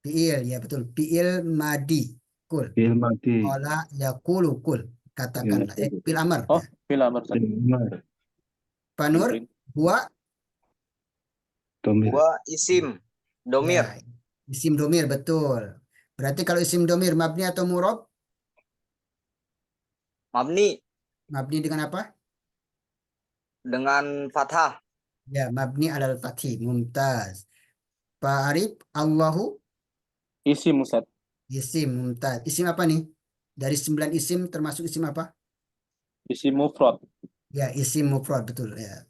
Fiil, ya betul. Fiil madi. Kul. Fiil madi. Qala yaqulu kul. Katakanlah. Fiil amar. Oh, Ya. fil amr, Ustaz. Benar. Pak Nur, Amrin. huwa. Domir. Gua isim. Domir. Ya, isim domir, betul. Berarti kalau isim domir mabni atau murob? Mabni. Mabni dengan apa? Dengan fathah. Ya, mabni alal fathi. Mumtaz. Pak Arif, Allahu Isim, Ustaz. isim. Mumtaz. Isim apa nih? Dari 9 isim termasuk isim apa? Isim mufrad. Ya, isim mufrad, betul ya.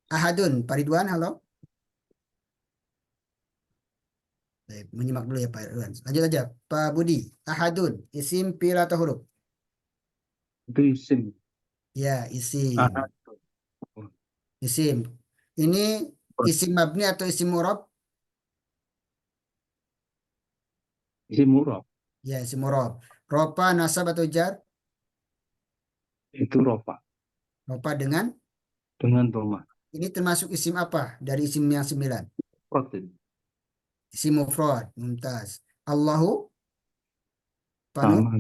Ahadun, Pak Ridwan, halo. Baik, menyimak dulu ya Pak Ridwan. Lanjut aja. Pak Budi, ahadun, isim, fiil, atau huruf? Itu isim. Ya, isim. Ahad. Isim. Ini isim mabni atau isim murob? Isim murab. Ya, isim murob. Ropa, nasab, atau jar? Itu rofa. Ropa dengan? Dengan domah. Ini termasuk isim apa dari isim yang 9? Protein. Isim mufrad. Mumtaz. Allahu, Pak Nur, Sama.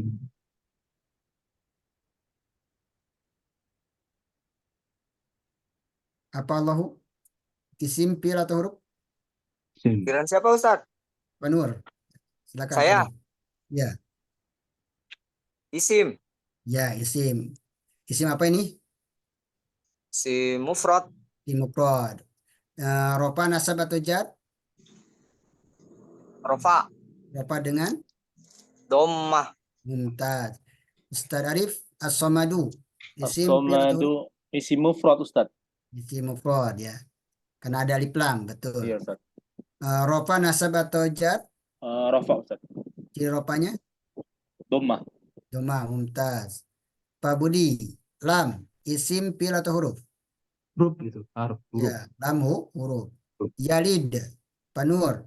apa Allahu? Isim, fiil, atau huruf? Isim. Kirain siapa Ustaz? Pak Nur, silakan Pak Saya. Nur. Ya, Isim. ya isim. Isim apa ini? Si mufrad. Isim mufrad. Ropa, nasab, atau jar? Rofa. Ropa dengan? Domah. Mumtaz. Ustaz Arif, as-somadu. Isim, fiil, atau huruf? As-somadu isim mufrad, Ustaz. Isim mufrad ya. Karena ada alif lam, betul. Iya, Ustaz. Ropa, nasab, atau jar? Rafa, Ustaz. Ciri ropanya? Dhammah. Doma, mumtaz. Pak Budi, lam, isim, fiil, atau huruf? Huruf itu. Huruf. Ya, lam huruf. Yalid, Pak Nur,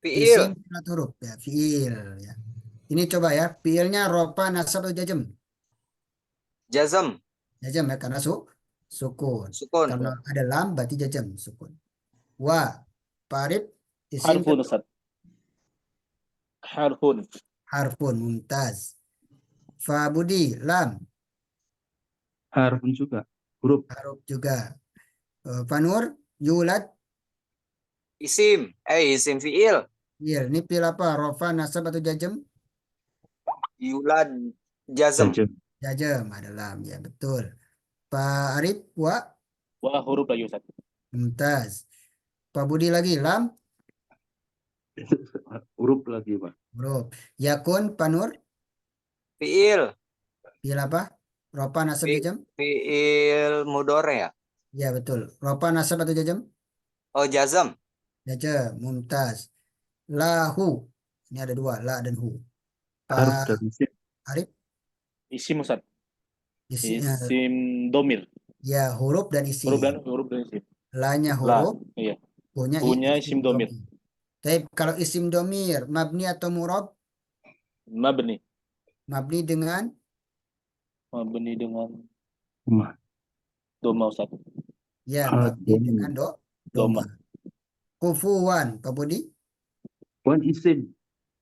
Fiil. Isim atau huruf ya, fiil ya. Ini coba ya, fiilnya rofa, nasab atau jazm? Jazm. Jazm ya karena sukun. Sukun. Kalau ada lam berarti jazm sukun. Wa parib isim Harfun Ustaz. Harfun. harfun mumtaz. Fa budi lam Harfun juga. Huruf. haruf juga. Fanur yulad Isim. Isim fiil. fiil. Ini fiil apa? Rofa, nasab atau jazm? Yulad. Jazm. Jazm. Jazm ada lam ya betul. Parib wa Wa huruf lagi Ustaz. mumtaz. Fa budi lagi lam Huruf lagi, Pak. huruf. Yakun panur Fiil. fiil apa? Rofa, nasab, Fi- jazm? Fiil mudore ya. Ya betul. Rofa, nasab atau jazm? Oh, jazm. Jazm mumtaz. Lahu. Ini ada dua, la dan hu. Harf dan isim. Arif, Isim Ustaz. isi, Isim domir. ya huruf dan Huruf dan isim. isim. La-nya La. huruf, Iya. punya Punya isim domir. Tapi kalau isim domir, mabni atau murab, Mabni. mabni dengan Mabni dengan Rumah. doma Ustaz. ya mabni Doma. dengan Doma. doma. Kufuwan, Pak Budi, Wan isim.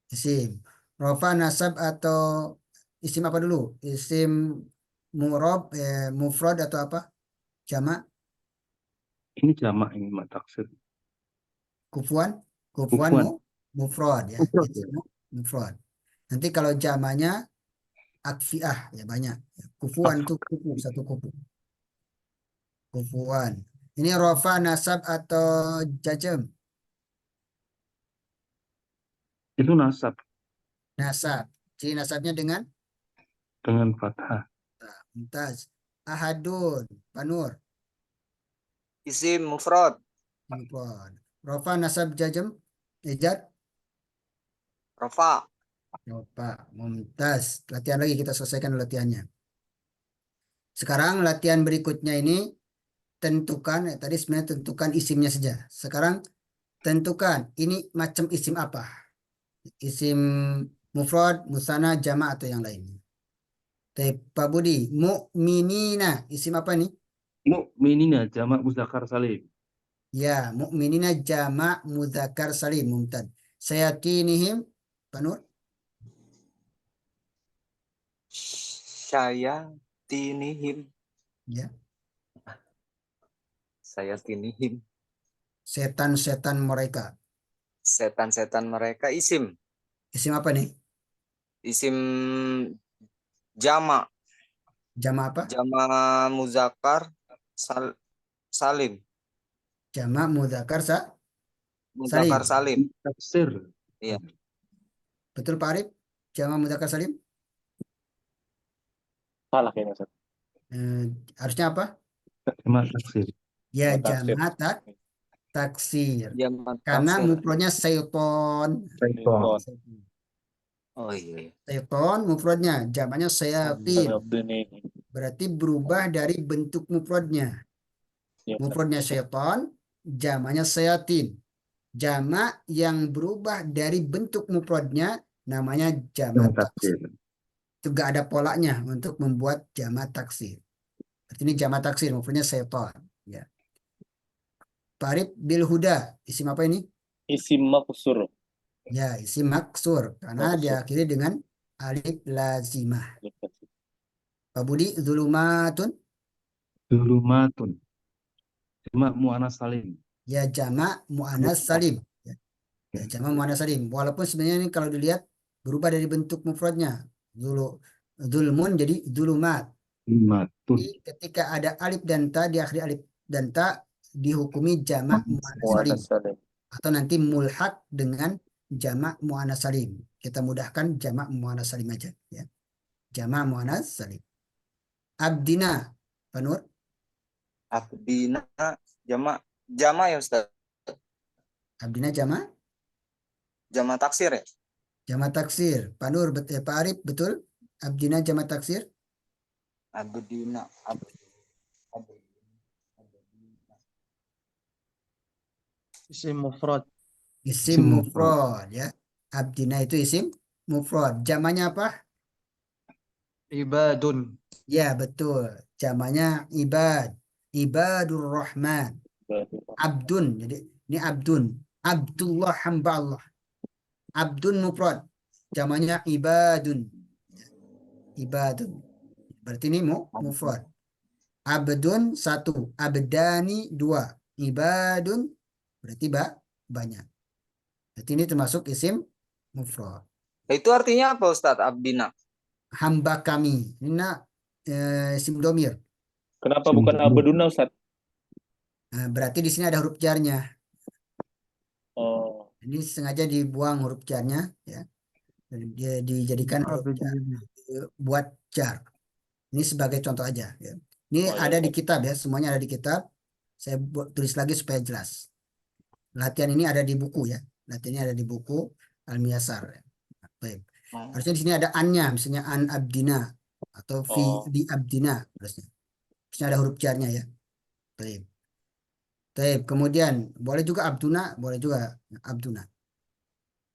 isim. Rofa, nasab atau isim apa dulu? Isim murab, mufrad atau apa? Jamak, Ini jamak ini, Mak taksir. kufuwan, Kufuwan. mufrad ya. Mufrad, Isim ya. mufrad. Nanti kalau jamaknya akfiah ya banyak. Kufuan tuh kufu, satu kufu. Kufuan. Ini rofa, nasab atau jazm? Itu nasab Nasab. Ciri nasabnya dengan dengan fathah. mumtaz. Ahadun, panur, Isim mufrad. mufrad. Rofa, nasab, jazm, ijad, Rafa. rofa, mumtaz. Latihan lagi kita selesaikan latihannya. Sekarang latihan berikutnya ini tentukan, tadi sebenarnya tentukan isimnya saja. Sekarang tentukan ini macam isim apa? Isim mufrad, musanna, jama' atau yang lainnya. Pak Budi, mu'minina, isim apa nih? Mukminina jamak muzakkar salim. Ya, mu'minina jama' mudzakkar salim, mumtaz. Sayatinihim, Pak Nur? Saya tinihim. Ya, Saya tinihim. setan-setan mereka. Setan-setan mereka. Isim. Isim apa nih? Isim jama. Jama apa? Jama muzakkar salim. Jama' mudzakkar Muzakkar salim. salim. Taksir. Iya. Betul Pak Arif? Jama' mudzakkar salim? Salah kayaknya Ustaz. Harusnya apa? Jamak taksir. Ya, Taksir. jama' taksir. Jama Karena taksir. mufradnya syaiton. Syaiton. Oh iya. Syaiton mufradnya, jamaknya sayatin. Abduni. Berarti berubah dari bentuk mufradnya. Ya, Ustaz. Mufradnya syaiton, jamaknya sayatin. Jamak yang berubah dari bentuk mufradnya namanya jamak Jamak taksir. taksir. Itu gak ada polanya untuk membuat jamak taksir. Berarti ini jamak taksir, mufradnya syaiton. Ya. Parib bil huda, isim apa ini? Isim maksur. Ya, isim maksur karena Maksur. diakhiri dengan alif lazimah. Pak Budi, zulumatun. Zulumatun. Jamak muannas salim. Ya, jamak mu'annas salim. Ya, jamak mu'annas salim. Walaupun sebenarnya ini kalau dilihat berubah dari bentuk mufradnya. Zulmun jadi zulumat. Zulumatun. Jadi ketika ada alif dan ta, di akhir alif dan ta dihukumi jamak mu'annas salim. Salim. Atau nanti mulhak dengan jamak mu'annas salim. Kita mudahkan jamak mu'annas salim aja. Ya. Jamak mu'annas salim. Abdina, Pak Nur. Abdina jama ya Ustaz. Abdina jamak. Jama taksir ya. Jamak taksir. Pak Nur, Pak Arif, betul? Abdina jamak taksir. Abdina. Isim mufrad. Isim Isim mufrad. mufrad ya. Abdina itu isim mufrad. Jamannya apa? Ibadun. Ya, betul. Jamannya ibad. Ibadur Rahman. Abdun. Jadi ini abdun. Abdullah hamba Allah. Abdun mufrad. Jamannya ibadun. Ibadun. Berarti ini mufrad. Abdun satu. Abdani dua. Ibadun berarti banyak. Berarti ini termasuk isim mufrad. Itu artinya apa Ustadz Abdina? Hamba kami. Ini isim domir. Kenapa Isim bukan domir. abduna, Ustaz? Nah, berarti di sini ada huruf jarnya. Oh, Ini sengaja dibuang huruf jarnya, ya. Dia dijadikan huruf jar, Abdina. buat jar. Ini sebagai contoh aja, ya. Ini oh ya, ada di Ustaz. kitab ya, semuanya ada di kitab. Saya tulis lagi supaya jelas. Latihan ini ada di buku ya. Latihan ini ada di buku Al-Miyasar. Ya. Baik. Oh. Harusnya di sini ada annya, misalnya an abdina atau fi Oh, di abdina, harusnya. Harusnya ada huruf jarnya ya. Baik. Baik. Kemudian boleh juga abduna, boleh juga abduna.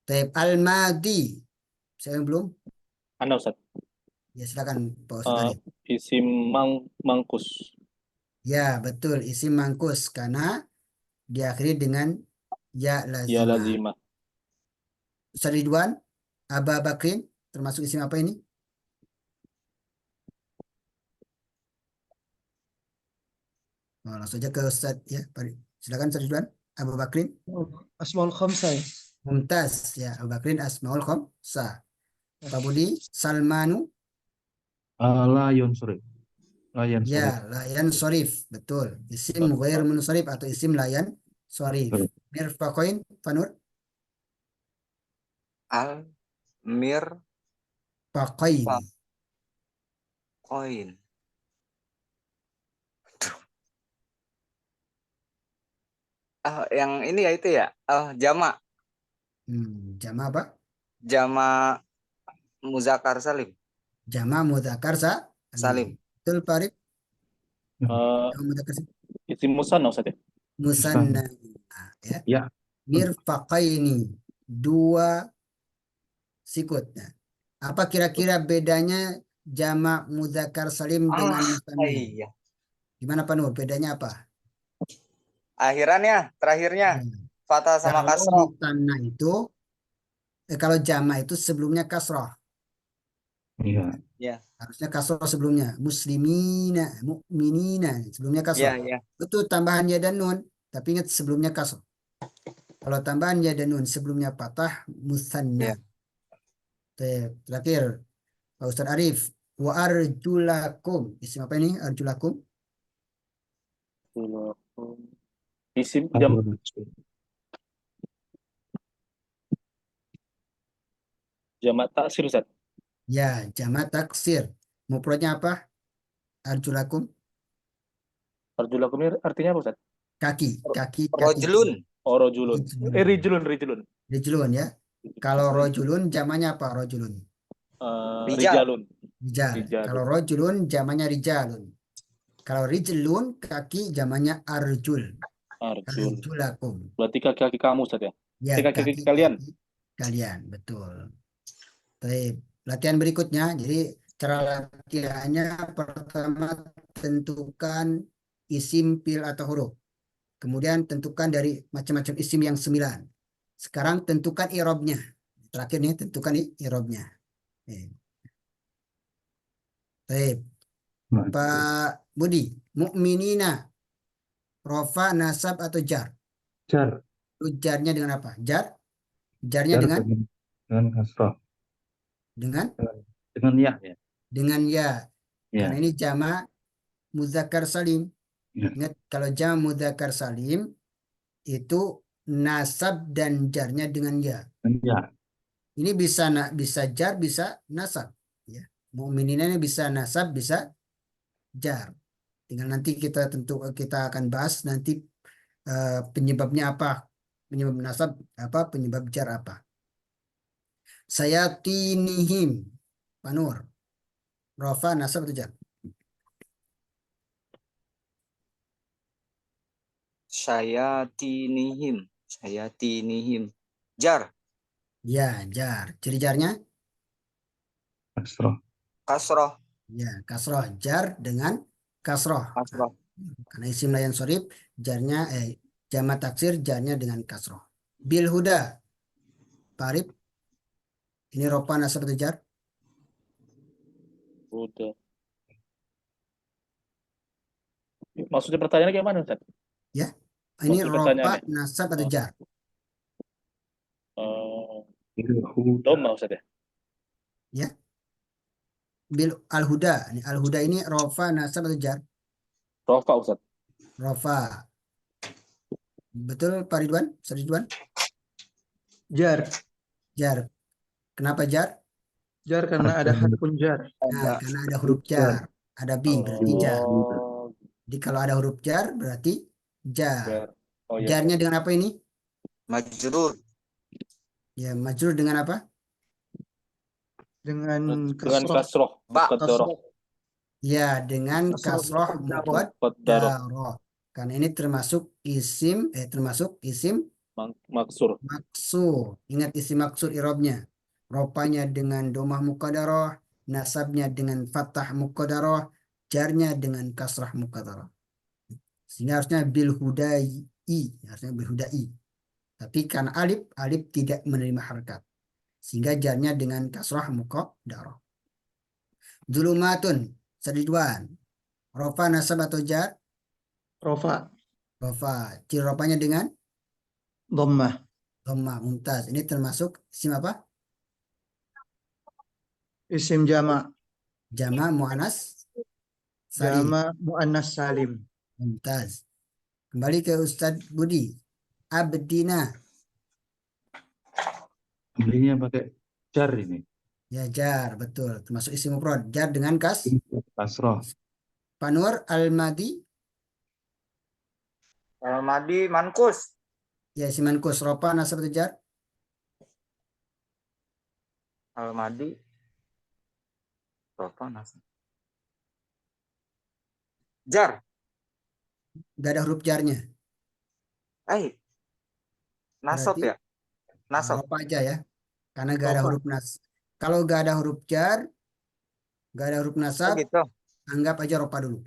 Baik. Al-madi. Saya yang belum. Anda, Ustaz. Ya silakan Pak Ustadz Eh, Arif. isim mangkus. Ya betul isim mangkus karena diakhiri dengan ya Ya lazimah. lazimah. Ustadz Ridwan, Aba Bakrin termasuk isim apa ini? Oh, langsung aja ke Ustadz ya. Silakan Ustadz Ridwan, Abu Bakrin. Asmaul Khamsah ya. Mumtaz ya, Abu Bakrin Asmaul Khamsah. Pak Budi, Salmanu Layun sorry. Layan sorry. ya, layan sorif betul. Isim ghair munsharif atau isim layan sorif. Mirfaqain Fanur Al mir Faqaini. koin. Yang ini ya itu ya. Jama Jama apa? jama muzakkar salim. Jama mudzakkar Salim. Betul Pak Arif? Eh, Jama mudzakkar isim musanna, Ustaz ya. musanna ya. Ya. Mirfaqaini dua sikut. Nah, apa kira-kira bedanya jamak mudzakkar salim dengan musanna? Iya. Gimana Pak Nur? Bedanya apa? Akhirannya, terakhirnya Ya. fathah sama Kalau kasroh. musanna itu kalau jamak itu sebelumnya kasroh. Iya. Ya, Harusnya kasroh sebelumnya. Muslimina, mukminina sebelumnya kasroh. ya, ya. Itu tambahan ya dan nun, tapi ingat sebelumnya kasroh. Kalau tambahan ya dan nun sebelumnya patah musanna. Ya. Terakhir Pak Ustadz Arif, wa arjulakum. Isim apa ini? Arjulakum. Isim jamak taksir, Ustaz. Ya, jamak taksir. Mufradnya apa? Arjulakum. Arjulakum ini artinya apa, Ustaz? Kaki, kaki. Rojulun. Oh, rojulun. Rijlun. Rijlun ya. Kalau rojulun jamannya apa rojulun? Rijal. Rijalun. Rijal. Rijalun. Kalau rojulun jamannya rijalun. Kalau rijlun kaki jamannya arjul. Arjul. Arjulakum. Berarti kaki-kaki kamu, Ustaz ya? Ya, Kaki-kaki kalian. kalian, betul. Baik, latihan berikutnya. Jadi cara latihannya pertama tentukan isim fil atau huruf. Kemudian tentukan dari macam-macam isim yang 9. Sekarang tentukan i'rabnya. Terakhir nih tentukan i'rabnya. Baik. Pak Budi, mukminina, rofa, nasab atau jar? Jar. Jarnya dengan apa? Jarnya dengan kasrah. dengan Ya ya. dengan ya. Ya. Karena ini jamak mudzakkar salim. Ya. Ingat kalau jamak mudzakkar salim itu nasab dan jarnya dengan ya. Ya. Ini bisa jar, bisa nasab. Ya. Mukminina ini bisa nasab, bisa jar. Tinggal nanti kita akan bahas nanti penyebabnya apa, penyebab nasab apa, penyebab jar apa. Saya tinihim, Panur, rofa, nasab atau jar? Saya tinihim. Jar. Ya, jar. Ciri jarnya? Kasroh. Kasroh. Ya, kasroh. Jar dengan kasroh. Nah, Kasroh. karena isim layan sorib, jarnya jamak taksir jarnya dengan kasroh. Bil huda. Parib. Ini ropa nasab atau jar? Udah. Maksudnya pertanyaannya gimana, Ustaz? Ya. Ini Maksud ropa pertanyaannya? nasab atau Oh. jar? Ilhuda. Doma, Ustaz ya? Ya. Bil al-huda. Ini al-huda ini rofa nasab atau jar? Rofa, Ustaz. Rofa. Betul Pak Ridwan? Ustaz Ridwan? Jar. Jar. Kenapa jar? Jar karena ada harfun jar. Nah, karena ada huruf jar. Ada bi berarti jar. Oh, Jadi kalau ada huruf jar berarti jar. jar. Oh iya. Jarnya dengan apa ini? Majrur. Ya, majrur dengan apa? Dengan Dengan kasroh. kasroh. Ba. Muqaddarah. Ya, dengan Kasroh kasroh muqaddarah. Muqaddarah. muqaddarah. Karena ini termasuk isim Maksur. maksur. Ingat isim maksur irobnya. Ropanya dengan domah muqaddarah, nasabnya dengan fathah muqaddarah, jarnya dengan kasrah muqaddarah. Sehingga harusnya bil hudai, harusnya bil hudai. Tapi karena alif tidak menerima harakat. Sehingga jarnya dengan kasrah muqaddarah. Zulumatun, Ridwan. Rofa nasab atau jar? Rofa. Rofa. Ciri ropanya dengan Dhammah. dhammah mumtaz. Ini termasuk isim apa? Isim jama'. Jama muannas salim. Jama' muannas salim. Mumtaz. Kembali ke Ustadz Budi. Abdina. Belinya pakai jar ini. Ya, jar, betul. Termasuk isim mufrad. Jar dengan Kasroh. Panur al-madi. Al-Madi mankus. Ya, isim mankus. Rofa nasab atau jar? Al-Madi. Berapa nasab? Jar. Gak ada huruf jarnya. Nasab Berarti ya? Nasab. rofa aja ya. Karena gak ada Rofa. huruf nas. Kalau gak ada huruf jar, gak ada huruf Oh nasab, gitu. anggap aja rofa dulu.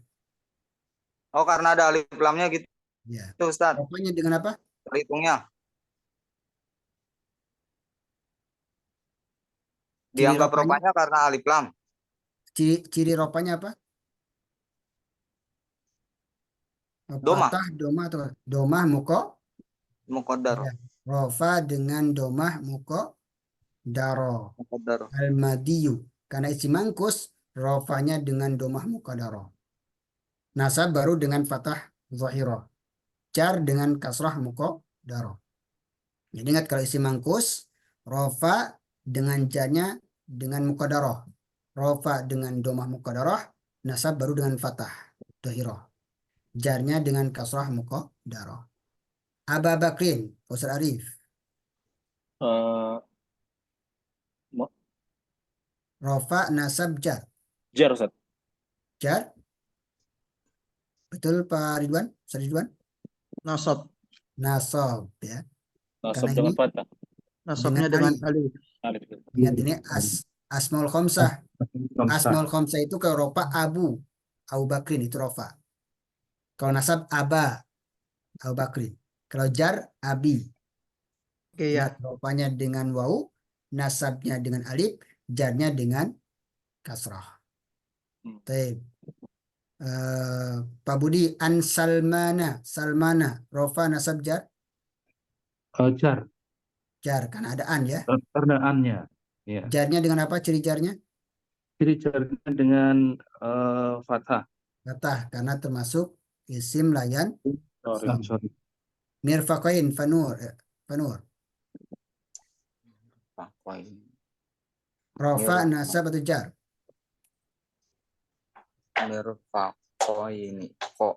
Oh karena ada alif lamnya gitu Ya. Ustaz. Rofanya dengan apa? Perhitungnya. Ciri Dianggap ropanya, ropanya karena alif lam. ciri ropanya apa? Domah. Patah, domah atau domah muko? Muqaddar. Ya. Rofa dengan domah muko daro. Muqaddar. Al-madiyu. Karena isi mangkus, rofanya dengan domah muko daro. Nasab baru dengan fathah zahirah. Jar dengan kasrah muko daro. Jadi ingat kalau isi mangkus, rofa dengan jarnya dengan muko daro. Rofa dengan domah muko daro. Nasab baru dengan fathah zahirah. Jarnya dengan kasrah muko daro. Aba Bakrin, Ustaz Arif. Eh, Rofa nasab jar. jar, Ustaz. Jar. Betul Pak Ridwan? Ustaz Ridwan? Nasab. Nasab ya. Nasab Karena dengan ini fathah. Nasabnya dengan dengan alif. Alif. ingat ini asmaul khomsah. Kamsah. Asmaul khomsah itu kalau rofa Abu Bakrin itu rofa. Kalau nasab aba Abu Bakrin. Kalau jar abi. Oke ya. Ingat rofanya dengan wau, nasabnya dengan alif, jarnya dengan kasrah. Baik. Pak Budi, an Salmana, rofa nasab jar, Jar. jar karena ada an ya. Perdaannya. Ya. Jarnya dengan apa? Ciri jarnya? Ciri jarnya dengan fathah. Fathah karena termasuk isim layan. Sorry. Mirfaqain fanur. Rofa nasab atau jar? Mirfaqaini. Kok.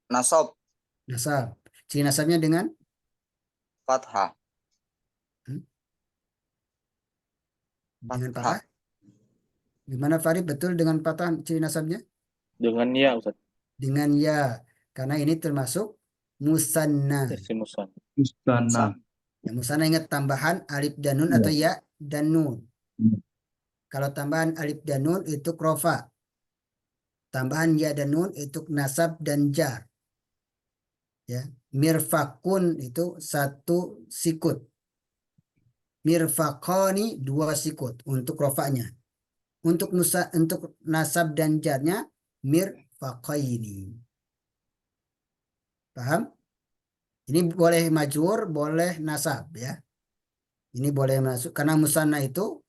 Nasab. Nasab. Ciri nasabnya dengan Fathah. dengan fathah. Gimana Farid? Betul dengan fathah ciri nasabnya? Dengan ya, Ustaz. Dengan ya. Karena ini termasuk musanna. Isim musanna. Mustana. Ya, musanna ingat tambahan alif dan nun Iya. atau ya dan nun. Iya. Kalau tambahan alif dan nun itu rofa. Tambahan ya dan nun itu nasab dan jar. Ya, mirfakun itu satu sikut. Mirfakoni dua sikut untuk rofanya. Untuk nasab dan jarnya mirfaqaini. Paham? Ini boleh majrur, boleh nasab ya. Ini boleh masuk karena musanna itu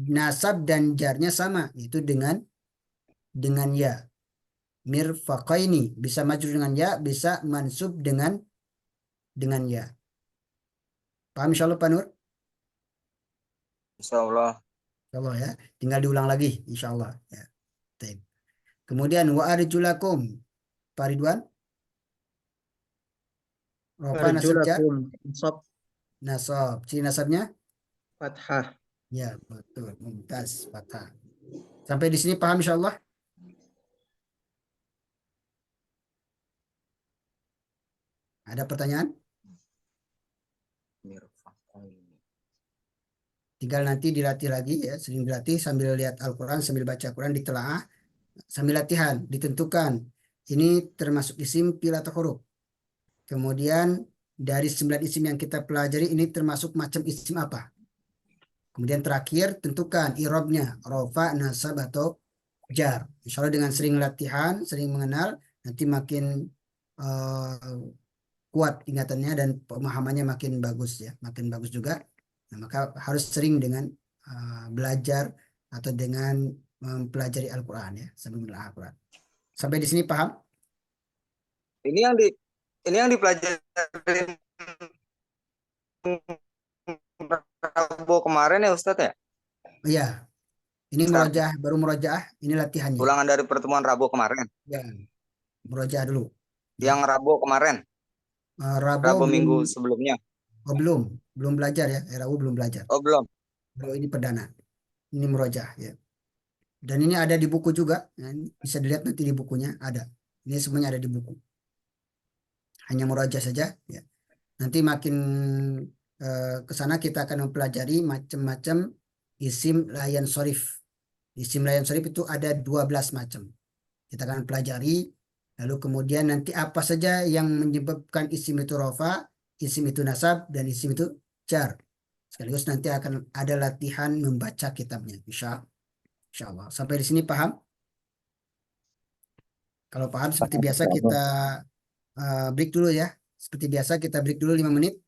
nasab dan jarnya sama, itu dengan ya. Mirfaqaini bisa majrur dengan ya, bisa mansub dengan ya. Paham insyaallah Pak Nur? Insyaallah. Insyaallah ya. Tinggal diulang lagi insyaallah ya. Baik. Kemudian wa arjulakum. Pak Ridwan, rofa nasab jar, Arjulakum nasab nasab. Ciri nasabnya? fathah. Ya, betul. Mumtaz, fathah. Sampai di sini paham insyaallah? Ada pertanyaan? Mirfaqaini. Tinggal nanti dilatih lagi ya, sering dilatih sambil lihat Al-Quran, sambil baca Al-Quran, ditelaah, sambil latihan, ditentukan. Ini termasuk isim, fi'il atau huruf. Kemudian dari 9 isim yang kita pelajari ini termasuk macam isim apa. Kemudian terakhir tentukan i'rabnya, rofa, nasab atau jar. Insya Allah dengan sering latihan, sering mengenal, nanti makin kuat ingatannya dan pemahamannya makin bagus ya, makin bagus juga. Nah, maka harus sering dengan belajar atau dengan mempelajari Al-Quran ya, sambil menelaah Al-Quran. Sampai di sini paham? Ini yang dipelajari Rabu kemarin ya Ustadz ya? Iya, ini Ustadz, baru murojaah, ini latihannya. ulangan dari pertemuan Rabu kemarin. Ya, murojaah dulu. Ya. Yang Rabu kemarin, Rabu Rabu belum, minggu sebelumnya. belum belajar ya. Rabu belum belajar. Oh, belum. Kalau ini perdana, ini murojaah ya. Dan ini ada di buku juga, ya, ini bisa dilihat nanti di bukunya ada. Ini semuanya ada di buku. Hanya murojaah saja ya. Nanti makin ke sana kita akan mempelajari macam-macam isim layan sorif. Isim layan sorif itu ada 12 macam. Kita akan pelajari, lalu kemudian nanti apa saja yang menyebabkan isim itu rofa, isim itu nasab, dan isim itu jar. Sekaligus nanti akan ada latihan membaca kitabnya, insya Allah. Sampai di sini paham? Kalau paham, seperti biasa kita break dulu ya. Seperti biasa kita break dulu 5 menit.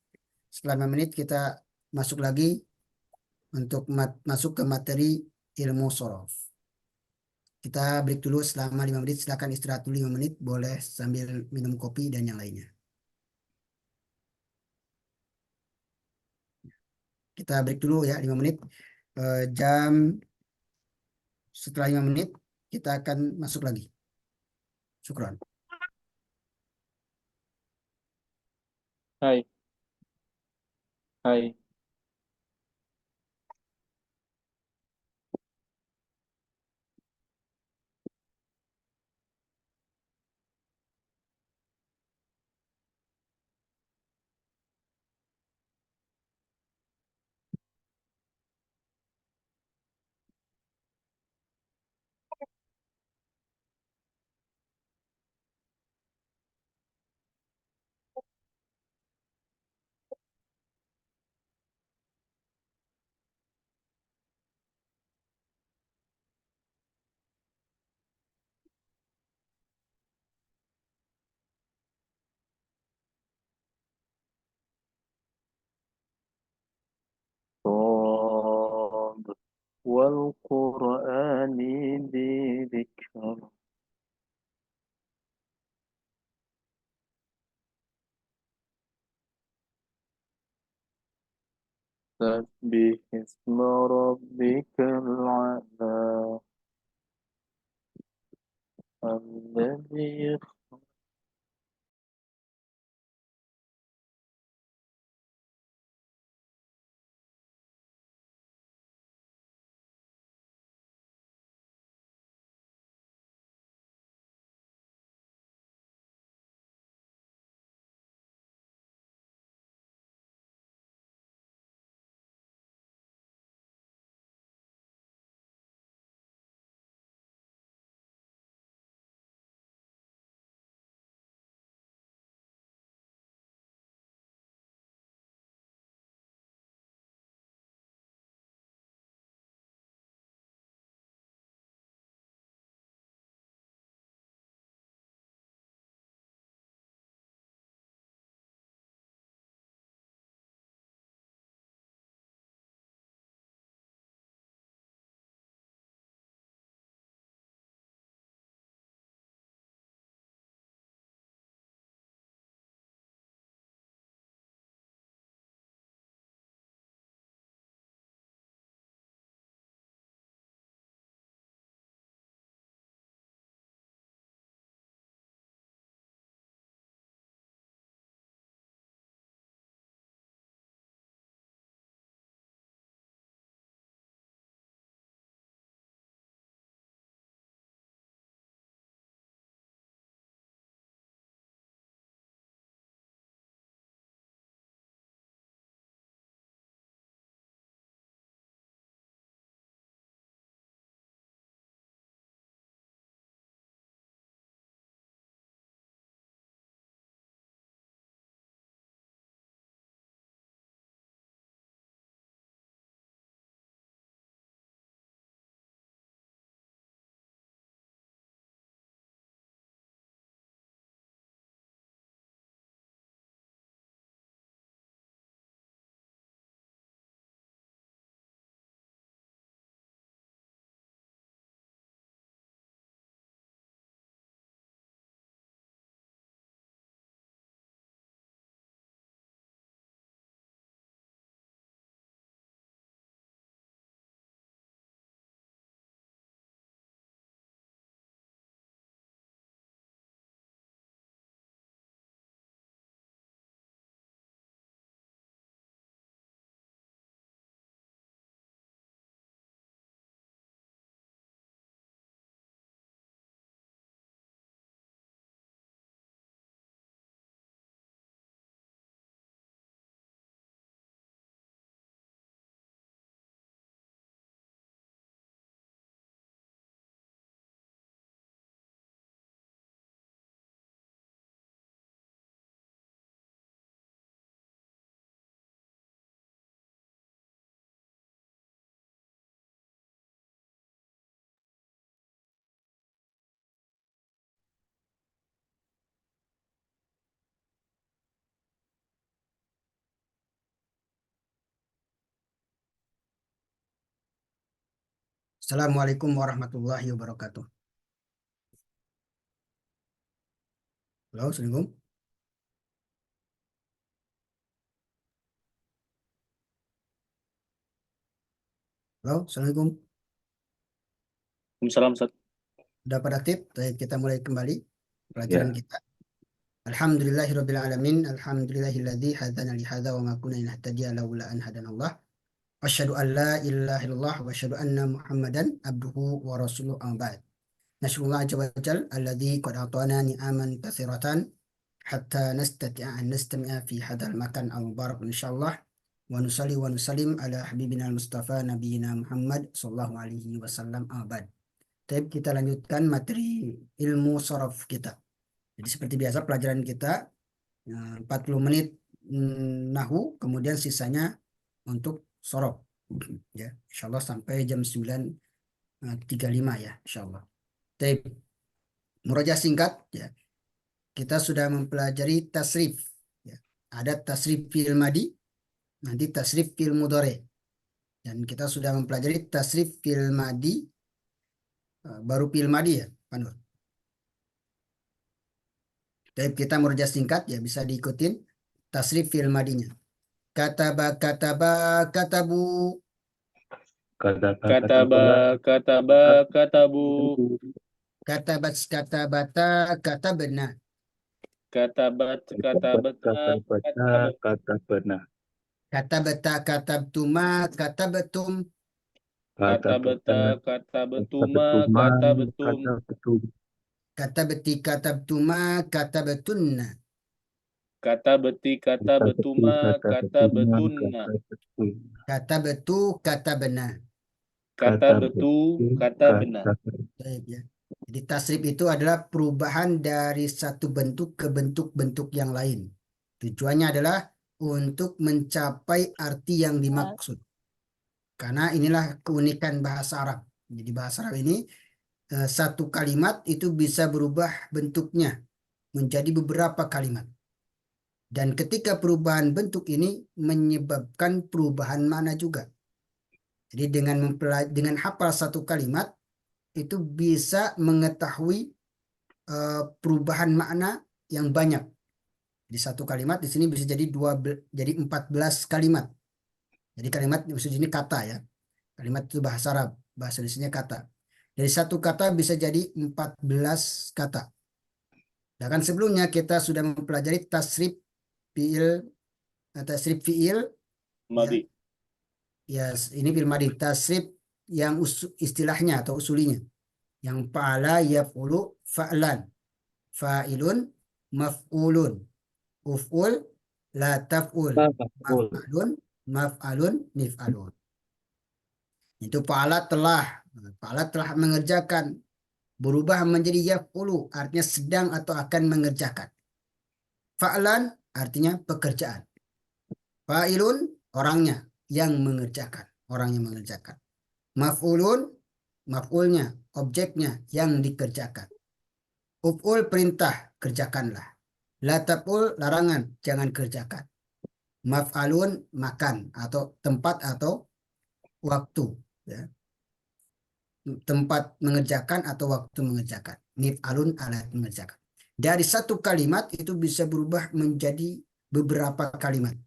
Setelah 5 menit kita masuk lagi untuk masuk ke materi ilmu sorof. Kita break dulu selama 5 menit. Silakan istirahat dulu 5 menit. Boleh sambil minum kopi dan yang lainnya. Kita break dulu ya 5 menit. Setelah 5 menit kita akan masuk lagi. Syukran. Hai, hai. صاد والقرآن ذي ذكر سبح اسم ربك الأعلى الذي Assalamualaikum warahmatullahi wabarakatuh. Halo, Assalamualaikum. Halo, Assalamualaikum. Waalaikumsalam, Ustaz. Udah pada aktif? Baik, kita mulai kembali pelajaran Ya. kita. Alhamdulillahirabbil alamin, alhamdulillahilladzi hadana li hadza wa ma kunna linahtadiya laula an hadanallah. Asyhadu an la ilaha illallah wa asyhadu anna Muhammadan abduhu wa rasuluhu amma ba'd. Nasykurullah azza wa jal alladzi qad atana ni'aman katsiratan hatta nastati'a an nastami'a fi hadzal makan al-mubarak insyaallah. Wa nusalli wa nusallim ala habibina al-mustafa nabiyina Muhammad sallallahu alaihi wasallam amma ba'd. Baik, kita lanjutkan materi ilmu sorof kita. Jadi seperti biasa pelajaran kita 40 menit nahu, kemudian sisanya untuk sorof. Ya, insyaallah sampai jam 9.35 ya, insyaallah. Baik, murojaah singkat ya. Kita sudah mempelajari tasrif ya. Ada tasrif fi'il madi, nanti tasrif fi'il mudhari. Dan kita sudah mempelajari tasrif fi'il madi, baru fi'il madi ya, Pak Nur. Baik, kita murojaah singkat ya, bisa diikutin tasrif fi'il madinya. Kataba, kataba, katabu. Kataba, katabu. Katabat, katabata, katabna. Katabat, katabata. Katabna. Katabata, katabtuma, katabtum. Katabata, katabetuma, katabetum. Katabeti, katabtuma, katabtunna. Katabeti, katabetuma, katabetunna. Katabetu, katabna. Katabetu, katabna. Baik ya. Jadi tasrif itu adalah perubahan dari satu bentuk ke bentuk-bentuk yang lain. Tujuannya adalah untuk mencapai arti yang dimaksud. Karena inilah keunikan bahasa Arab. Jadi bahasa Arab ini satu kalimat itu bisa berubah bentuknya menjadi beberapa kalimat. Dan ketika perubahan bentuk ini menyebabkan perubahan makna juga. Jadi dengan hafal satu kalimat itu bisa mengetahui perubahan makna yang banyak. Di satu kalimat di sini bisa jadi 14 kalimat. Jadi kalimat maksudnya ini kata ya. Kalimat itu bahasa Arab, bahasa Indonesianya kata. Dari satu kata bisa jadi 14 kata. Bahkan sebelumnya kita sudah mempelajari tasrif fiil Madi. ya, ini fiil madi, tasrif yang istilahnya atau usulinya. Yang fa'ala yaf'ulu fa'lan, fa'ilun maf'ulun, uf'ul la taf'ul, maf'alun mif'alun. Itu fa'ala telah mengerjakan, berubah menjadi yaf'ulu, artinya sedang atau akan mengerjakan. Fa'lan artinya pekerjaan. Fa'ilun orangnya yang mengerjakan, Maf'ulun maf'ulnya, objeknya yang dikerjakan. Uf'ul perintah, kerjakanlah. La taf'ul larangan, jangan kerjakan. Maf'alun makan atau tempat atau waktu ya. Tempat mengerjakan atau waktu mengerjakan. Mif'alun alat mengerjakan. Dari satu kalimat itu bisa berubah menjadi beberapa kalimat.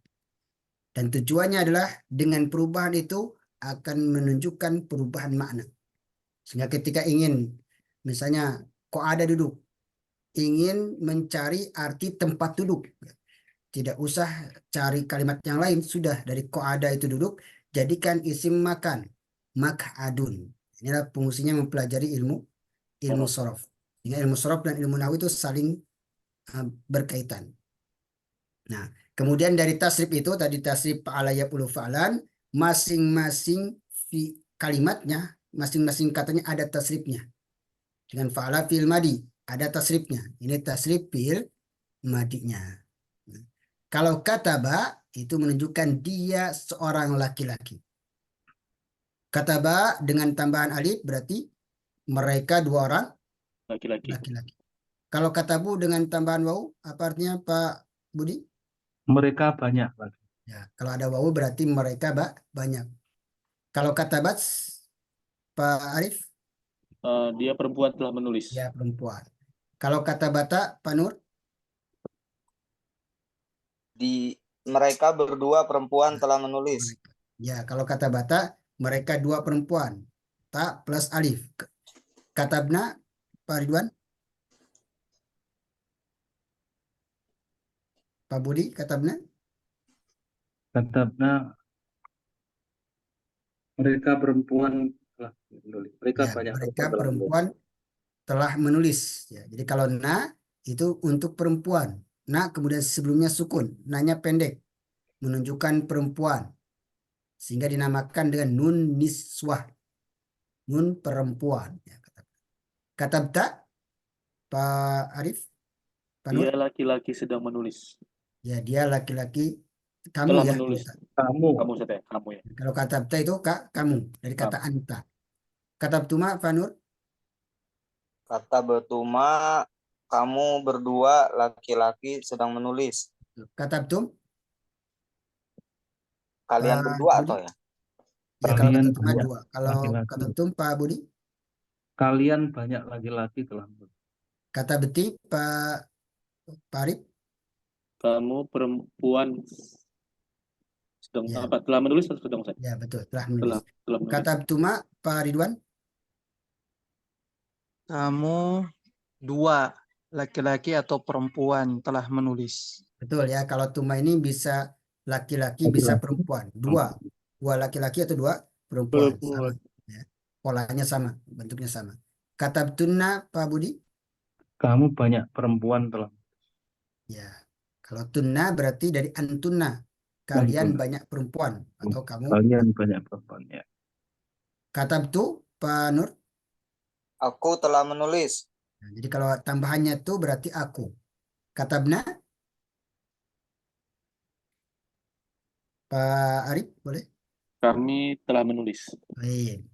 Dan tujuannya adalah dengan perubahan itu akan menunjukkan perubahan makna. Sehingga ketika ingin, misalnya kok ada duduk, ingin mencari arti tempat duduk, tidak usah cari kalimat yang lain, sudah dari kok ada itu duduk, jadikan isim makan, mak'adun. Inilah fungsinya mempelajari ilmu sorof. Sehingga ilmu sorof dan ilmu nahwu itu saling berkaitan. Nah, kemudian dari tasrif itu tadi tasrif fa'ala yaf'ulu fa'lan, masing-masing kalimatnya, masing-masing katanya ada tasrifnya. Dengan fa'ala fi'il madi ada tasrifnya. Ini tasrif fi'il madinya. Kalau kataba itu menunjukkan dia seorang laki-laki. Kataba dengan tambahan alif berarti mereka dua orang Laki-laki. Kalau katabu dengan tambahan wawu apa artinya Pak Budi? Mereka banyak. Ya, kalau ada wawu berarti mereka banyak. Kalau katabat Pak Arif? Dia perempuan telah menulis. Ya, perempuan. Kalau kata bata, Pak Nur? Mereka berdua perempuan telah menulis. Ya, kalau kata bata, mereka dua perempuan. Ta plus alif. Katabna, Pak Ridwan? Pak Budi, katabna? Katabna mereka perempuan telah menulis. Mereka Ya, banyak mereka perempuan telah menulis. perempuan telah menulis. Ya, jadi kalau na itu untuk perempuan. Na kemudian sebelumnya sukun. Nanya pendek. Menunjukkan perempuan. Sehingga dinamakan dengan nun niswah. Nun perempuan. Ya, katabta, Pak Arif? Pak Nur? Dia laki-laki sedang menulis. Ya, dia laki-laki. Kamu Telah ya. menulis. Kamu Kamu saja, kamu ya. Kalau katabta itu kamu. Dari kata anta. Katabtuma, Pak Nur? Kata betuma, kamu berdua laki-laki sedang menulis. Katabtum? Kalian Pak berdua Budi? atau ya? Ya, kalau Kalian katabtuma banyak dua. Kalau laki-laki. katabtum, Pak Budi? Kalian banyak laki-laki telah menulis. Kata beti, Pak Arif? Kamu perempuan sedang Ya, apa? Telah menulis atau sedang saya? ya betul. Telah menulis. Telah menulis. Katabtuma, Pak Ridwan? Kamu dua laki-laki atau perempuan telah menulis. Betul ya. Kalau tuma ini bisa laki-laki, bisa perempuan. Dua. Dua laki-laki atau dua perempuan. Sama. Ya. Polanya sama. Bentuknya sama. Katabtunna, Pak Budi? Kamu banyak perempuan telah. Ya. Kalau tunna berarti dari antunna. Kalian Antunna. banyak perempuan. Atau kamu. Kalian banyak perempuan ya. Katabtu, Pak Nur? Aku telah menulis. Nah, jadi kalau tambahannya itu berarti aku. Katabna, Pak Arif, boleh? Kami telah menulis. Baik.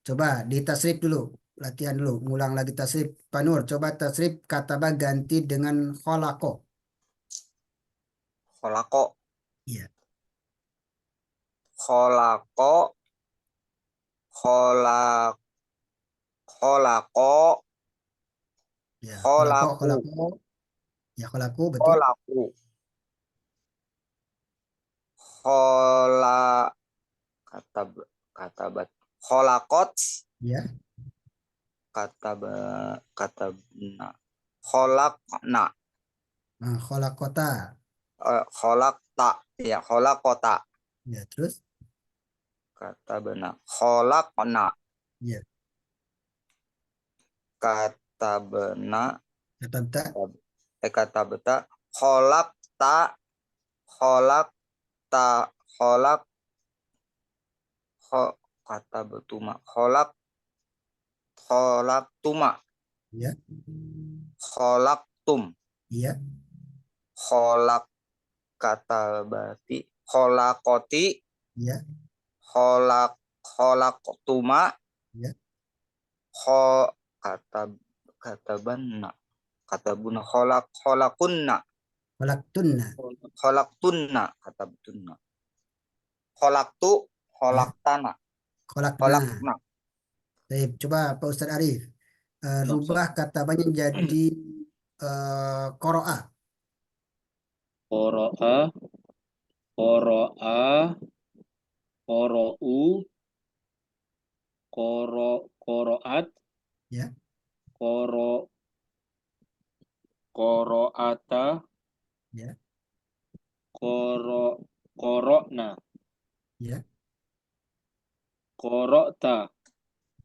Coba di tasrif dulu. Latihan dulu. Ngulang lagi tasrif. Pak Nur, coba tasrif kataba ganti dengan kholako. Kholako. Iya. Kholako. Kholako. Ya, Kholaku. kholako. Ya, kholako, betul. Kholaku. Khola. Katabat. Kholakot. Ya, Katabna. Kholakna. nah, kholakota. Kholakta. Ya, kholakota. Ya, terus. Katabna. Kholakna. Ya, Katabna. katabta. Katabta. Kholakta. Kholakta. Kata betuma. Kholaktuma. Ya, Kholaktum. iya. Kholak katabati. Kholakoti. Ya, Kholaktuma. ya. Katabana. Katabuna. Kholakunna. Kholaktunna. Kholaktunna. Katabtunna. Kholaktu. Kholaktana. Kholakna. Kholakna. Baik, coba Pak Ustadz Arif. Rubah katabanya jadi koro'a. Qoro'a, qoro'a, qoro'u, qoro'at, Ya, qoro'ata, ya, qoro'na, ya, qoro'ta,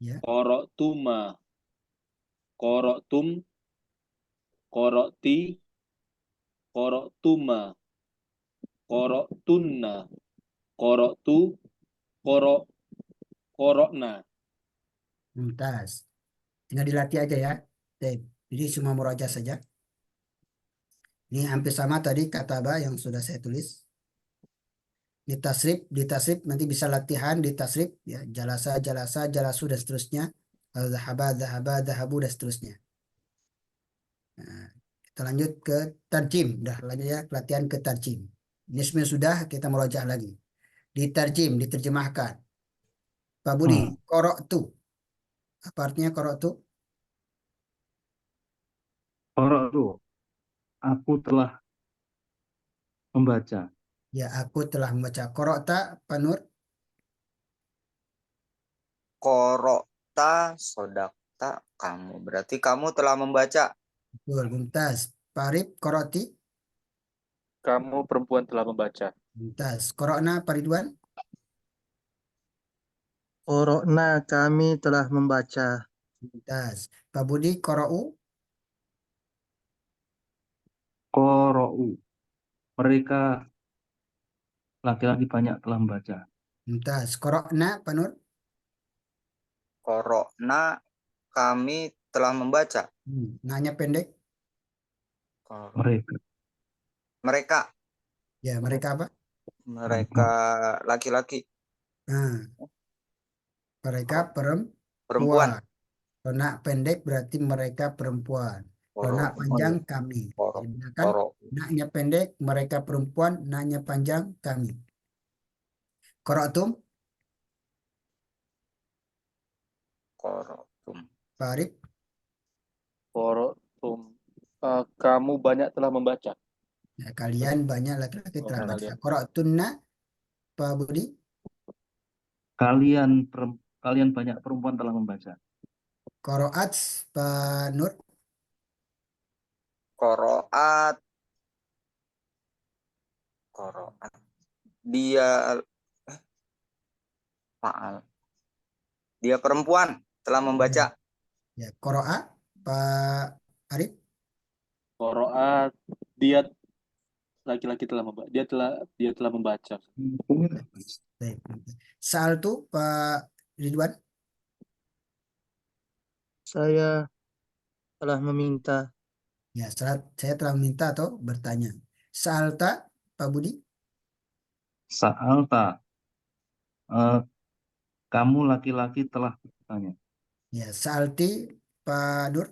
ya. qoro'tuma, qoro'tum, qoro'ti, qoro'tuma, qoro'tunna, qoro'tu, qoro'na. Mumtaz. Tinggal dilatih aja ya. Baik. Jadi cuma muraja saja. Ini hampir sama tadi kataba yang sudah saya tulis. Di tasrif nanti bisa latihan di tasrif ya, jalasa, jalasa, jalasu dan seterusnya. Zahaba, zahaba, zahabu dan seterusnya. Nah, kita lanjut ke tarjim. Dah lanjut ya latihan ke tarjim. Ini sebenarnya sudah kita merajah lagi. Di tarjim, diterjemahkan. Pak Budi, qara'tu. Apa artinya qara'tu? Qara'tu. Aku telah membaca. Ya, aku telah membaca. Qara'ta, Pak Nur? Korokta, sodakta, kamu. Berarti kamu telah membaca. Betul, Mumtaz. Pak Arif, qara'ti? Kamu perempuan telah membaca. Mumtaz. Qara'na, Pak Ridwan? Qara'na, kami telah membaca. Mumtaz. Pak Budi, qara'u? Qara'u. Mereka laki-laki banyak telah membaca. Mumtaz. Qara'na, Pak Nur? Korokna, kami telah membaca. Nanya pendek? Mereka. Mereka, Ya, mereka apa? mereka laki-laki, Nah, mereka perempuan. perempuan. Kalau nak pendek berarti mereka perempuan. Kalau nak panjang kami. Koro, Jadi kan koro, naknya pendek mereka perempuan, naknya panjang kami. Qara'tum, korotum. Pak Arif? Qara'tum. Kamu banyak telah membaca. Ya, kalian banyak laki-laki Oh, telah baca. kalian. Qara'tunna, Pak Budi? Kalian banyak perempuan telah membaca. Qara'at, Pak Nur? Koroat, koroat. Dia, maaf. Dia perempuan telah membaca. Ya, qara'a, Pak Arif? Qaraat, dia laki-laki telah membaca. Dia telah membaca. Baik. Sa'altu, Pak Ridwan? Saya telah meminta. Ya, saya telah meminta atau bertanya. Sa'alta, Pak Budi? Sa'alta. Kamu laki-laki telah bertanya. Ya, sa'alti, Pak Nur?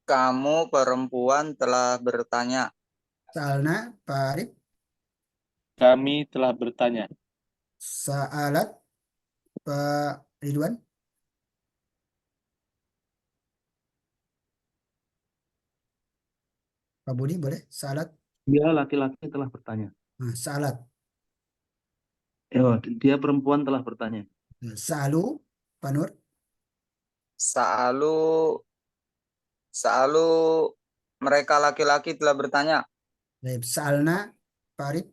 Kamu perempuan telah bertanya. Sa'alna, Pak Arif? Kami telah bertanya. Sa'alat, Pak Ridwan? Pak Budi boleh? Sa'alat? Dia laki-laki telah bertanya. Nah, sa'alat. Dia perempuan telah bertanya. Sa'alu, Pak Nur? Sa'alu, sa'alu, mereka laki-laki telah bertanya. Baik, sa'alna, Pak Arif?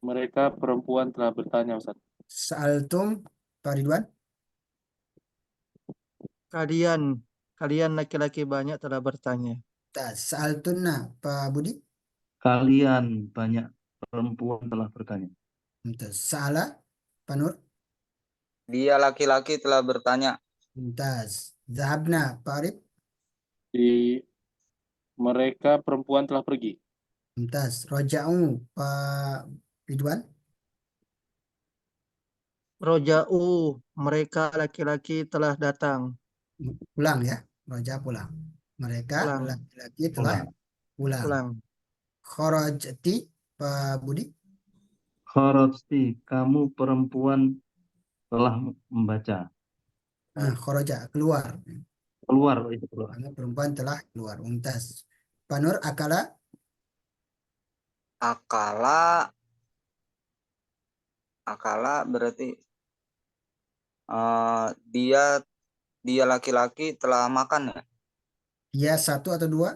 Mereka perempuan telah bertanya, Ustaz. Sa'altum, Pak Ridwan? Kalian laki-laki banyak telah bertanya. Sa'altunna, Pak Budi? Kalian banyak perempuan telah bertanya. Sa'ala, Pak Nur? Dia laki-laki telah bertanya. Mumtaz. Zahabna, Pak Arif? Mereka perempuan telah pergi. Mumtaz. Roja'u, Pak Ridwan? Roja'u, mereka laki-laki telah datang. Pulang ya. Roja pulang. Mereka Pulang. laki-laki telah pulang. Pulang. Kharajti, Pak Budi? Kharajti, kamu perempuan telah membaca. Kharaja, keluar. Keluar itu keluar. Karena perempuan telah keluar. Mumtaz. Pak Nur, akala? Akala berarti dia laki-laki telah makan ya. Dia satu atau dua?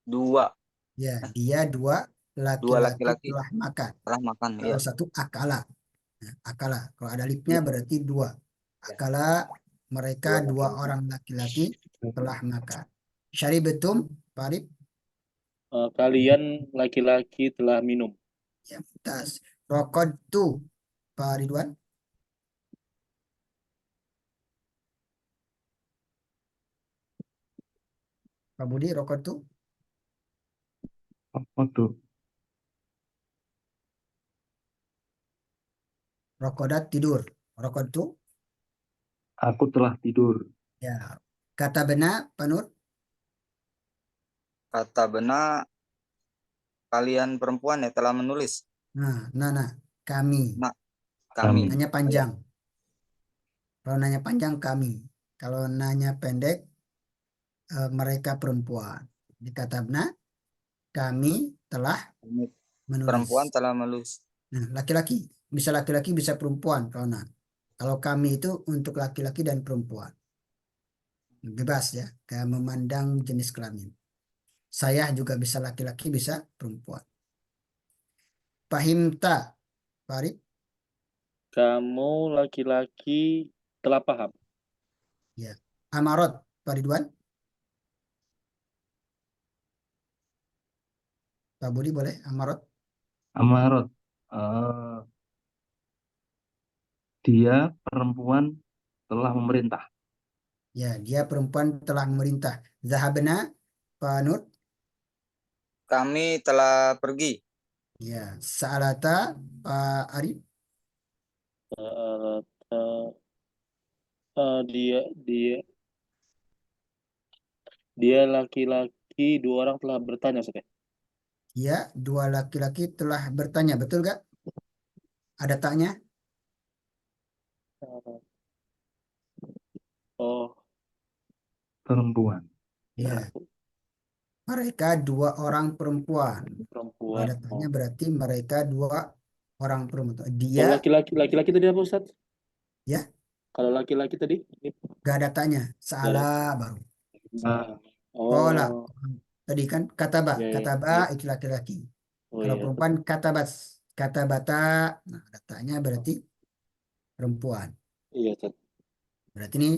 Dua Ya, dia dua laki-laki laki-laki telah makan. telah makan ya. Kalau satu akala. Nah, akala. Kalau ada lipnya berarti dua. Akala, mereka dua orang laki-laki telah makan. Syaribetum, Pak Arif? Kalian laki-laki telah minum. Ya, tas. Rokodtu, Pak Ridwan? Pak Budi, rokodtu? Apa tuh? Rokodat, tidur. Rokodtu? Aku telah tidur. Ya. Kata benar, Pak Nur? Kata benar, kalian perempuan ya telah menulis. Nah, kami. Nah, Kami. Nanya panjang. Kalau nanya panjang kami. Kalau nanya pendek mereka perempuan. Dikatabna kami telah menulis. Perempuan telah menulis. Nah, laki-laki bisa perempuan kalau kami itu untuk laki-laki dan perempuan. Bebas ya, kayak memandang jenis kelamin. Saya juga bisa laki-laki, bisa perempuan. Fahimta, Farid? Kamu laki-laki telah paham. Ya. Amarot, Faridwan? Pak Budi boleh, Amarot? Amarot. Dia perempuan telah memerintah. Ya, dia perempuan telah memerintah. Zahabna, Pak Nur? Kami telah pergi. Ya. Sa'alata, Pak Arif? Eh, eh, dia laki-laki, 2 orang telah bertanya, Ustaz. Ya, 2 laki-laki telah bertanya. Betul gak? Ada taknya? Oh, Perempuan. Ya. Mereka 2 orang perempuan. perempuan. Ada tanya berarti mereka 2 orang perempuan. Kalau Dia laki-laki tadi apa, Ustaz? ya Kalau laki-laki tadi? gak ada tanya. Salah baru. Ah, Kola. Oh, Tadi kan kataba. ya, ya, Kataba ya. itu laki-laki. Oh, Kalau iya. perempuan katabas. Katabata. Nah, datanya berarti perempuan. Iya, Ustaz. Berarti ini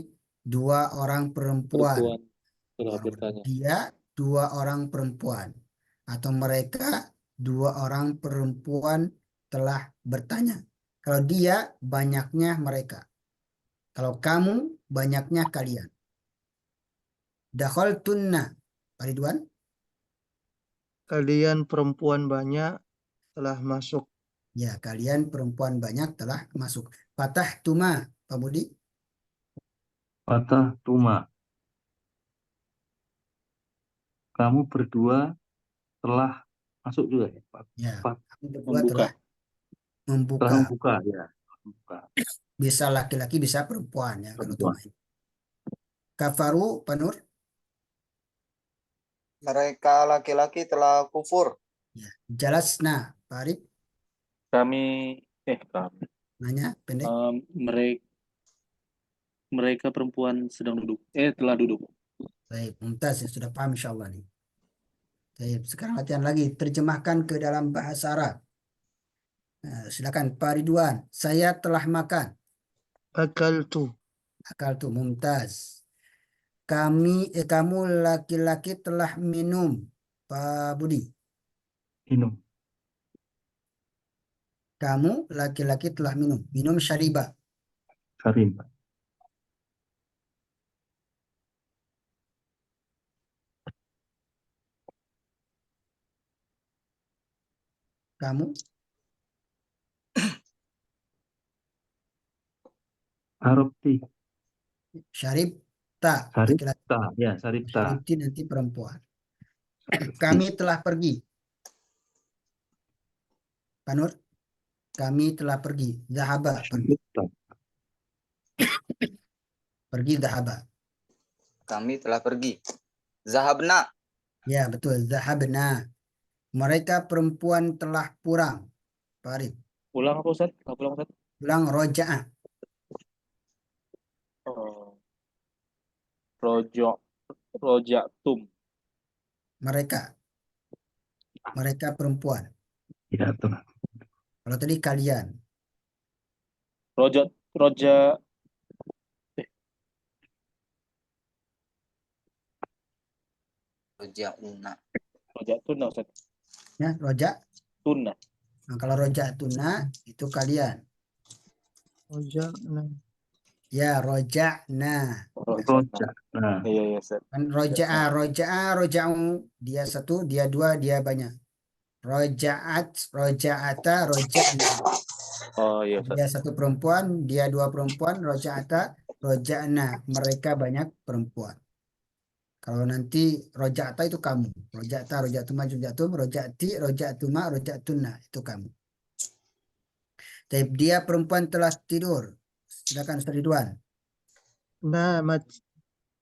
2 orang perempuan. Perempuan Dua telah orang bertanya. Dia 2 orang perempuan. Atau mereka 2 orang perempuan telah bertanya. Kalau dia banyaknya mereka. Kalau kamu banyaknya kalian. Dakhaltunna. Pak Ridwan. Kalian perempuan banyak telah masuk. Ya, kalian perempuan banyak telah masuk. Patah tuma, Pak Budi. patah tuma. Kamu berdua telah masuk juga ya, Pak. Ya, Pat- kami berdua Membuka. telah Telah membuka. membuka ya. Membuka. Bisa laki-laki, bisa perempuan ya kalau Perempuan. tuma ini. Kafaru, Pak Nur. Mereka laki-laki telah kufur. Ya. Jalasna, Pak Arif. Kami Nanya pendek. mereka perempuan sedang duduk. Telah duduk. Baik, mumtaz ya, sudah paham insya Allah nih. Baik, sekarang latihan lagi. Terjemahkan ke dalam bahasa Arab. Nah, silakan Pak Ridwan. Saya telah makan. Akaltu. Akal tuh mumtaz. Kamu laki-laki telah minum. Pak Budi. Minum. Kamu laki-laki telah minum. Minum syariba. Karim. Kamu Arabti. syaribta. Laki-laki. Saripta. Ya, saripta. Syaribti nanti perempuan. Kami telah pergi. Pak Nur. Kami telah pergi. Zahaba. Pergi. Saripta. Pergi zahaba. Kami telah pergi. Zahabna. Ya betul. Zahabna. Mereka perempuan telah pulang. Pak Arif. Pulang apa, Ustaz? Pulang, Ustaz? Pulang roja'ah. Oh. Rojatum. Mereka perempuan. Ya, tuh. Kalau tadi kalian. Roja Rojauna. Rojatuna, Ustaz. Ya, roja. Tuna. Nah, kalau roja tuna itu kalian. Roja. Nah. Ya, roja'na. Roja. Nah, Iya, Ustaz. Kan roja'u. Dia 1, dia 2, dia banyak. Roja'at, roja'ata, roja'na. Oh, iya, Ustaz. Dia 1 perempuan, dia 2 perempuan, roja'ata, roja'na. Mereka banyak perempuan. Kalau nanti roja'ata itu kamu. Roja'ata, roja'tuma, roja'tum, roja'ti, roja'tuma, roja'tunna. Itu kamu. Tapi dia perempuan telah tidur. Silakan Ustaz Ridwan. Namat.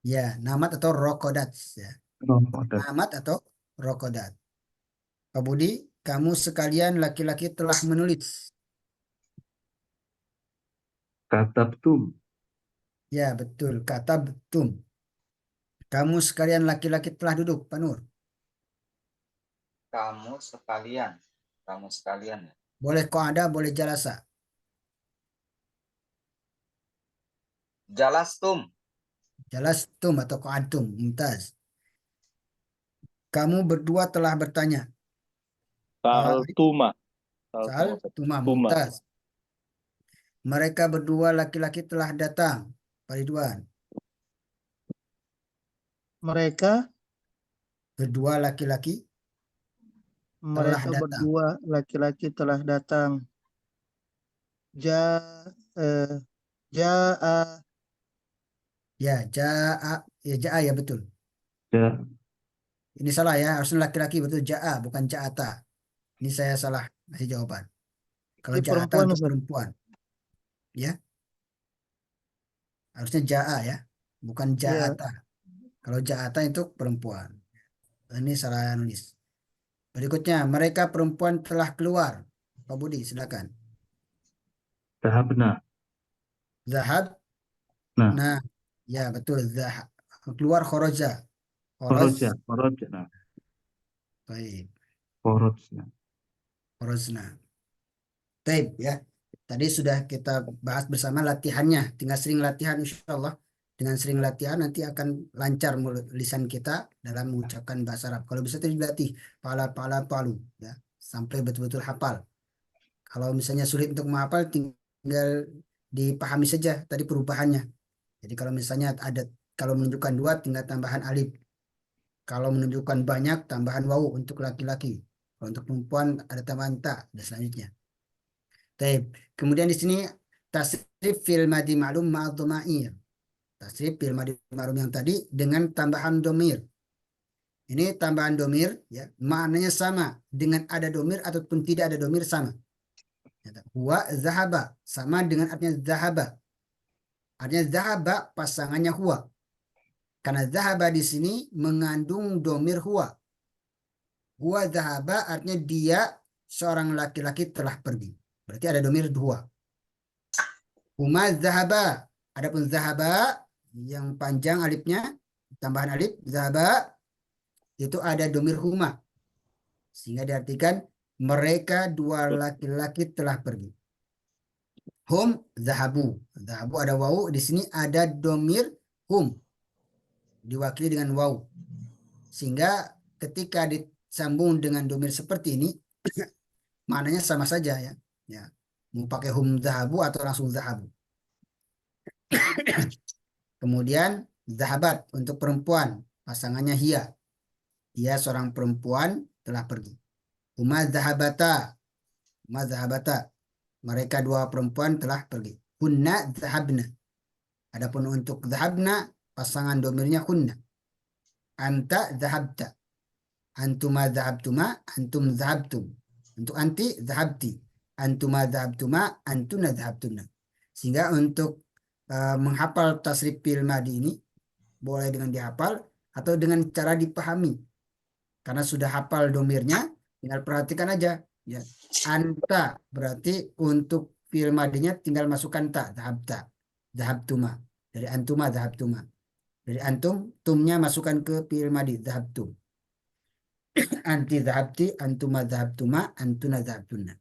Ya, namat atau rokodat. Ya. Rokodat. Namat atau rokodat. Pak Budi, kamu sekalian laki-laki telah menulis. Katabtum. Ya, betul. Kata betum. Kamu sekalian laki-laki telah duduk, Pak Nur. Kamu sekalian. Kamu sekalian. Ya. Boleh ada, boleh jalasa. Jalastum. Jalastum atau qa'adtum. Mumtaz. Kamu berdua telah bertanya. Sa'altuma. Sal, tuma, Tuma. mumtaz. Mereka berdua laki-laki telah datang. Pak Ridwan. Mereka Berdua laki-laki mereka datang. berdua laki-laki telah datang. Ja'a Ya, ja'a. Ya, ja'a ya betul. Ya. Ini salah ya, harusnya laki-laki betul ja'a, bukan ja'ata. Ini saya salah ngasih jawaban. Kalau ini ja'ata perempuan, untuk Ustaz. perempuan. Ya. Harusnya ja'a ya, bukan Iya. ja'ata. Kalau ja'ata itu perempuan. Ini salah nulis. Berikutnya, mereka perempuan telah keluar. Pak Budi, silakan. Zahabna. Zahab. Nah. Nah, ya betul. Zahab. Keluar khoroja. Khoroja. Khoroja. Nah. Baik. Khorojna. Khorojna. Baik ya. Tadi sudah kita bahas bersama latihannya. Tinggal sering latihan insya Allah. Dengan sering latihan nanti akan lancar mulut lisan kita dalam mengucapkan bahasa Arab. Kalau bisa itu dilatih pala palu ya sampai betul-betul hafal. Kalau misalnya sulit untuk menghafal tinggal dipahami saja tadi perubahannya. Jadi kalau misalnya kalau menunjukkan 2 tinggal tambahan alif. Kalau menunjukkan banyak tambahan wawu untuk laki-laki. Kalau untuk perempuan ada tambahan ta dan selanjutnya. Baik. Kemudian di sini tasrif fil madi ma'lum ma'ad dhamair. Tasrif fil madi ma'lum yang tadi dengan tambahan domir. Ini tambahan domir ya, maknanya sama dengan ada domir ataupun tidak ada domir sama. Huwa zahaba sama dengan artinya zahaba. Artinya zahaba pasangannya huwa. Karena zahaba di sini mengandung domir huwa. Huwa zahaba artinya dia seorang laki-laki telah pergi. Berarti ada domir huwa. Huma zahaba. Adapun zahaba yang panjang alifnya, tambahan alif, zahaba itu ada domir huma. Sehingga diartikan mereka dua laki-laki telah pergi. Hum zahabu. Zahabu ada wawu, di sini ada domir hum. Diwakili dengan wawu. Sehingga ketika disambung dengan domir seperti ini, maknanya sama saja ya. Ya. Mau pakai hum zahabu atau langsung zahabu. Kemudian zahabat untuk perempuan, pasangannya hiya. Ia seorang perempuan telah pergi. Huma zahabata. Huma zahabata. Mereka dua perempuan telah pergi. Hunna zahabna. Adapun untuk zahabna, pasangan domirnya hunna. Anta zahabta. Antuma zahabtuma, antum zahabtum. Untuk anti zahabti. Antuma zahabtuma, antuna zahabtuna. Sehingga untuk menghafal tasrif fil madi ini boleh dengan dihafal atau dengan cara dipahami. Karena sudah hafal domirnya, tinggal perhatikan aja. Ya. Anta berarti untuk fi'il madinya tinggal masukkan ta, zahabta, zahabtuma. Dari antuma, zahabtuma. Dari antum, tumnya masukkan ke fi'il madi, zahabtum. Anti zahabti, antuma zahabtuma, antuna zahabtuna.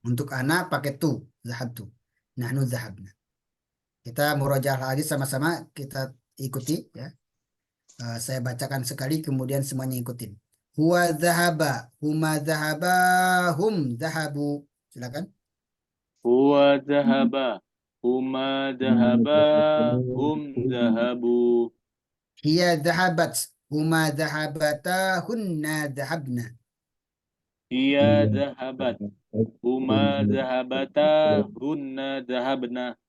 Untuk ana pakai tu, zahabtu. Nahnu zahabna. Kita murojaah lagi sama-sama, kita ikuti ya. Saya bacakan sekali kemudian semuanya ikutin. Huwa zahaba, huma zahaba, hum zahabu. Silakan. Huwa zahaba. Huma zahaba. Hum zahabu. Hiya zahabat, huma zahabata, hunna zahabna. Hiya zahabat. Huma zahabata. Hunna zahabna.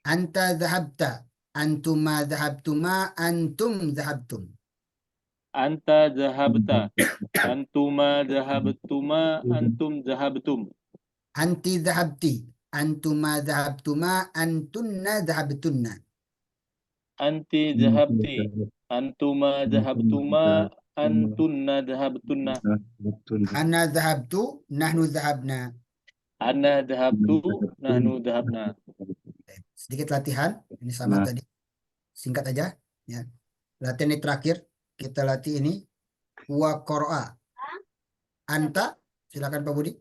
Anta zahabta, antuma zahabtuma, antum zahabtum. Anta zahabta. Antuma zahabtuma. Antum zahabtum. Anti dhahabti. Antuma dhahabtuma. Antunna dhahabtunna. Anti dhahabti. Antuma dhahabtuma. Antunna dhahabtunna. Ana dhahabtu. Nahnu dhahabna. Ana dhahabtu. Nahnu dhahabna. Sedikit latihan. Ini sama Nah. tadi. Singkat aja. Ya. Latihan ini terakhir. Kita latih ini. Wa qara'a. Anta. Silakan Pak Budi.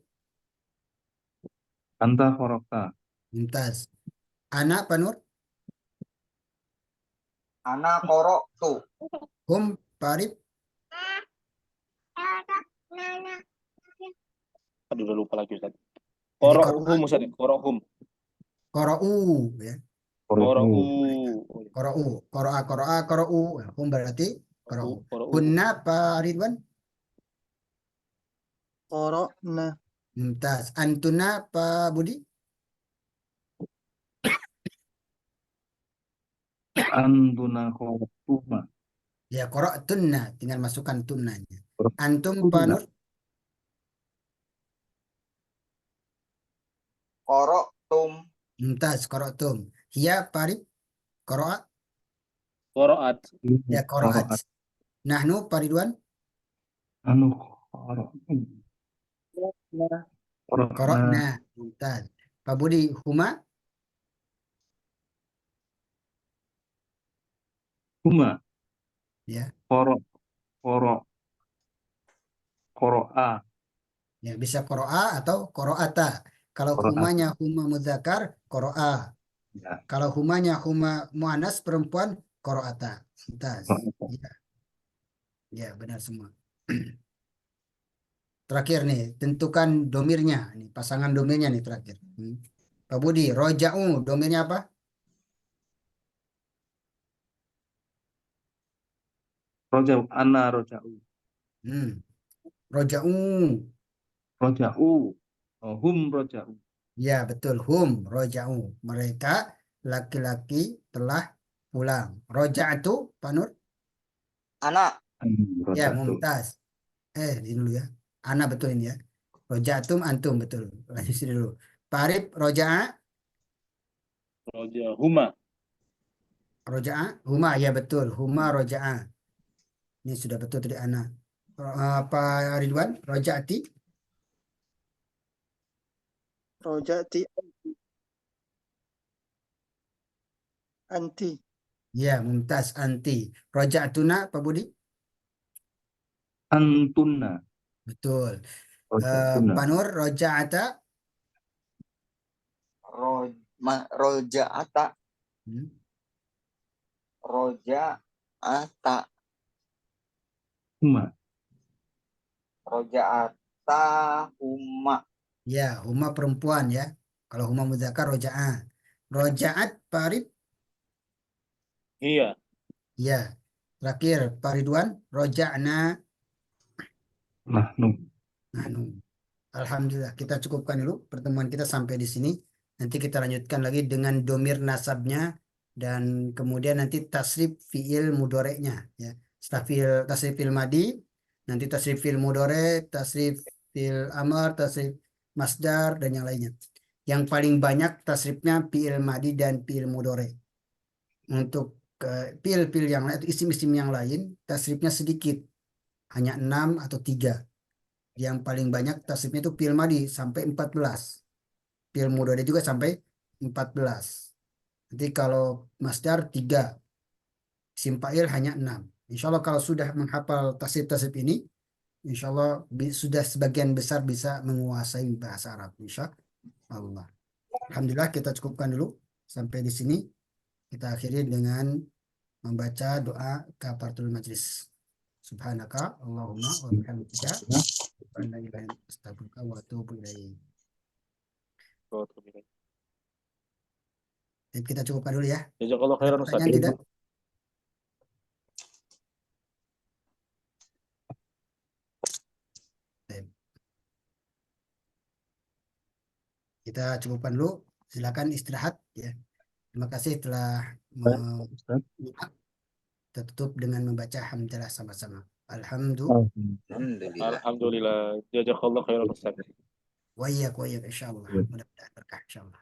Anta korokta. Mumtaz. Ana Pak Nur. Ana qara'tu. Hum Pak Arif. Aduh, udah lupa lagi Ustaz. Jadi Qara'hum Ustaz. Qara'hum. Qara'u. Ya. Qara'u. Qara'u. Qara'a qara'a qara'u. Hum berarti qara'u. Qara'u. Kunna Pak Ridwan. Qara'na. Mumtaz. Antuna Pak Budi. Antuna koroktuma. Ya qara'tunna. Tinggal masukkan tunnanya. Antum Pak Nur. Qara'tum. Mumtaz. Qara'tum. Hiya Pak Arif. Qara'a. Qara'at. Ya qara'at. Nahnu Pak Ridwan. Anu koroktum. Qara'na. Mumtaz. Pak Budi. Huma. Huma. Ya. Koro'a. Ya bisa qara'a atau qara'ata. Kalau Qara'ata. humanya huma mudzakar, qara'a. Ya. Kalau humanya huma muannas perempuan, qara'ata. Mumtaz. Ya. Ya, benar semua. Terakhir nih, tentukan domirnya. Nih, pasangan domirnya nih terakhir. Pak Budi, roja'u, domirnya apa? Roja'u. Ana roja'u. Roja'u. Roja'u. Oh, hum roja'u. Ya, betul. Hum, roja'u. Mereka laki-laki telah pulang. Roja'atu, Pak Nur? Ana. Ya, Roja'u. mumtaz. Ini dulu ya. Ana betul ini ya. Roja'atum, antum betul. Lanjut sini dulu. Pak Arif, roja'a. Roja. Huma. Roja'a. Huma, ya betul. Huma roja'a. Ini sudah betul tadi ana. Pak Ridwan, roja'ati. Roja'ti. Anti. Ya, mumtaz anti. Roja'atuna, Pak Budi. Antunna. Betul. Roja'tuna. Pak Nur, roja'ata. Roja'ata. Hmm. Roja'ata. Huma. Roja'ata huma. Ya, huma perempuan ya. Kalau huma mudzakar roja'a. Roja'at, Pak Arif. Iya. Ya. Terakhir, Pak Ridwan, roja'na. Nahnu. Alhamdulillah, kita cukupkan dulu pertemuan kita sampai di sini. Nanti kita lanjutkan lagi dengan domir nasabnya dan kemudian nanti tasrif fiil mudoreknya ya. Setelah tasrif fiil madi, nanti tasrif fiil mudore, tasrif fiil amar, tasrif masdar dan yang lainnya. Yang paling banyak tasrifnya fiil madi dan fiil mudore. Untuk fiil-fiil yang lain, isim-isim yang lain, tasrifnya sedikit, hanya 6 atau 3. Yang paling banyak tasrifnya itu fiil madi sampai 14. Fiil mudhari juga sampai 14. Nanti kalau masdar 3. Isim fa'il hanya 6. Insya Allah kalau sudah menghafal tasrif-tasrif ini, insya Allah sudah sebagian besar bisa menguasai bahasa Arab. Insya Allah. Alhamdulillah kita cukupkan dulu sampai di sini. Kita akhiri dengan membaca doa kafaratul majlis. Subhanaka Allahumma wa bihamdika astaghfiruka wa atubu ilaik. Kita cukupkan dulu ya. Jazakallah khairan Ustaz. Pertanyaan tidak? Kita cukupkan dulu. Silakan istirahat ya. Terima kasih telah Ustaz. kita tutup dengan membaca hamdalah sama-sama. Alhamdulillah. Alhamdulillah. Alhamdulillah. Jazakallah khairan Ustaz. Wa iyyak, insyaallah. Ya. Mudah-mudahan berkah insyaallah.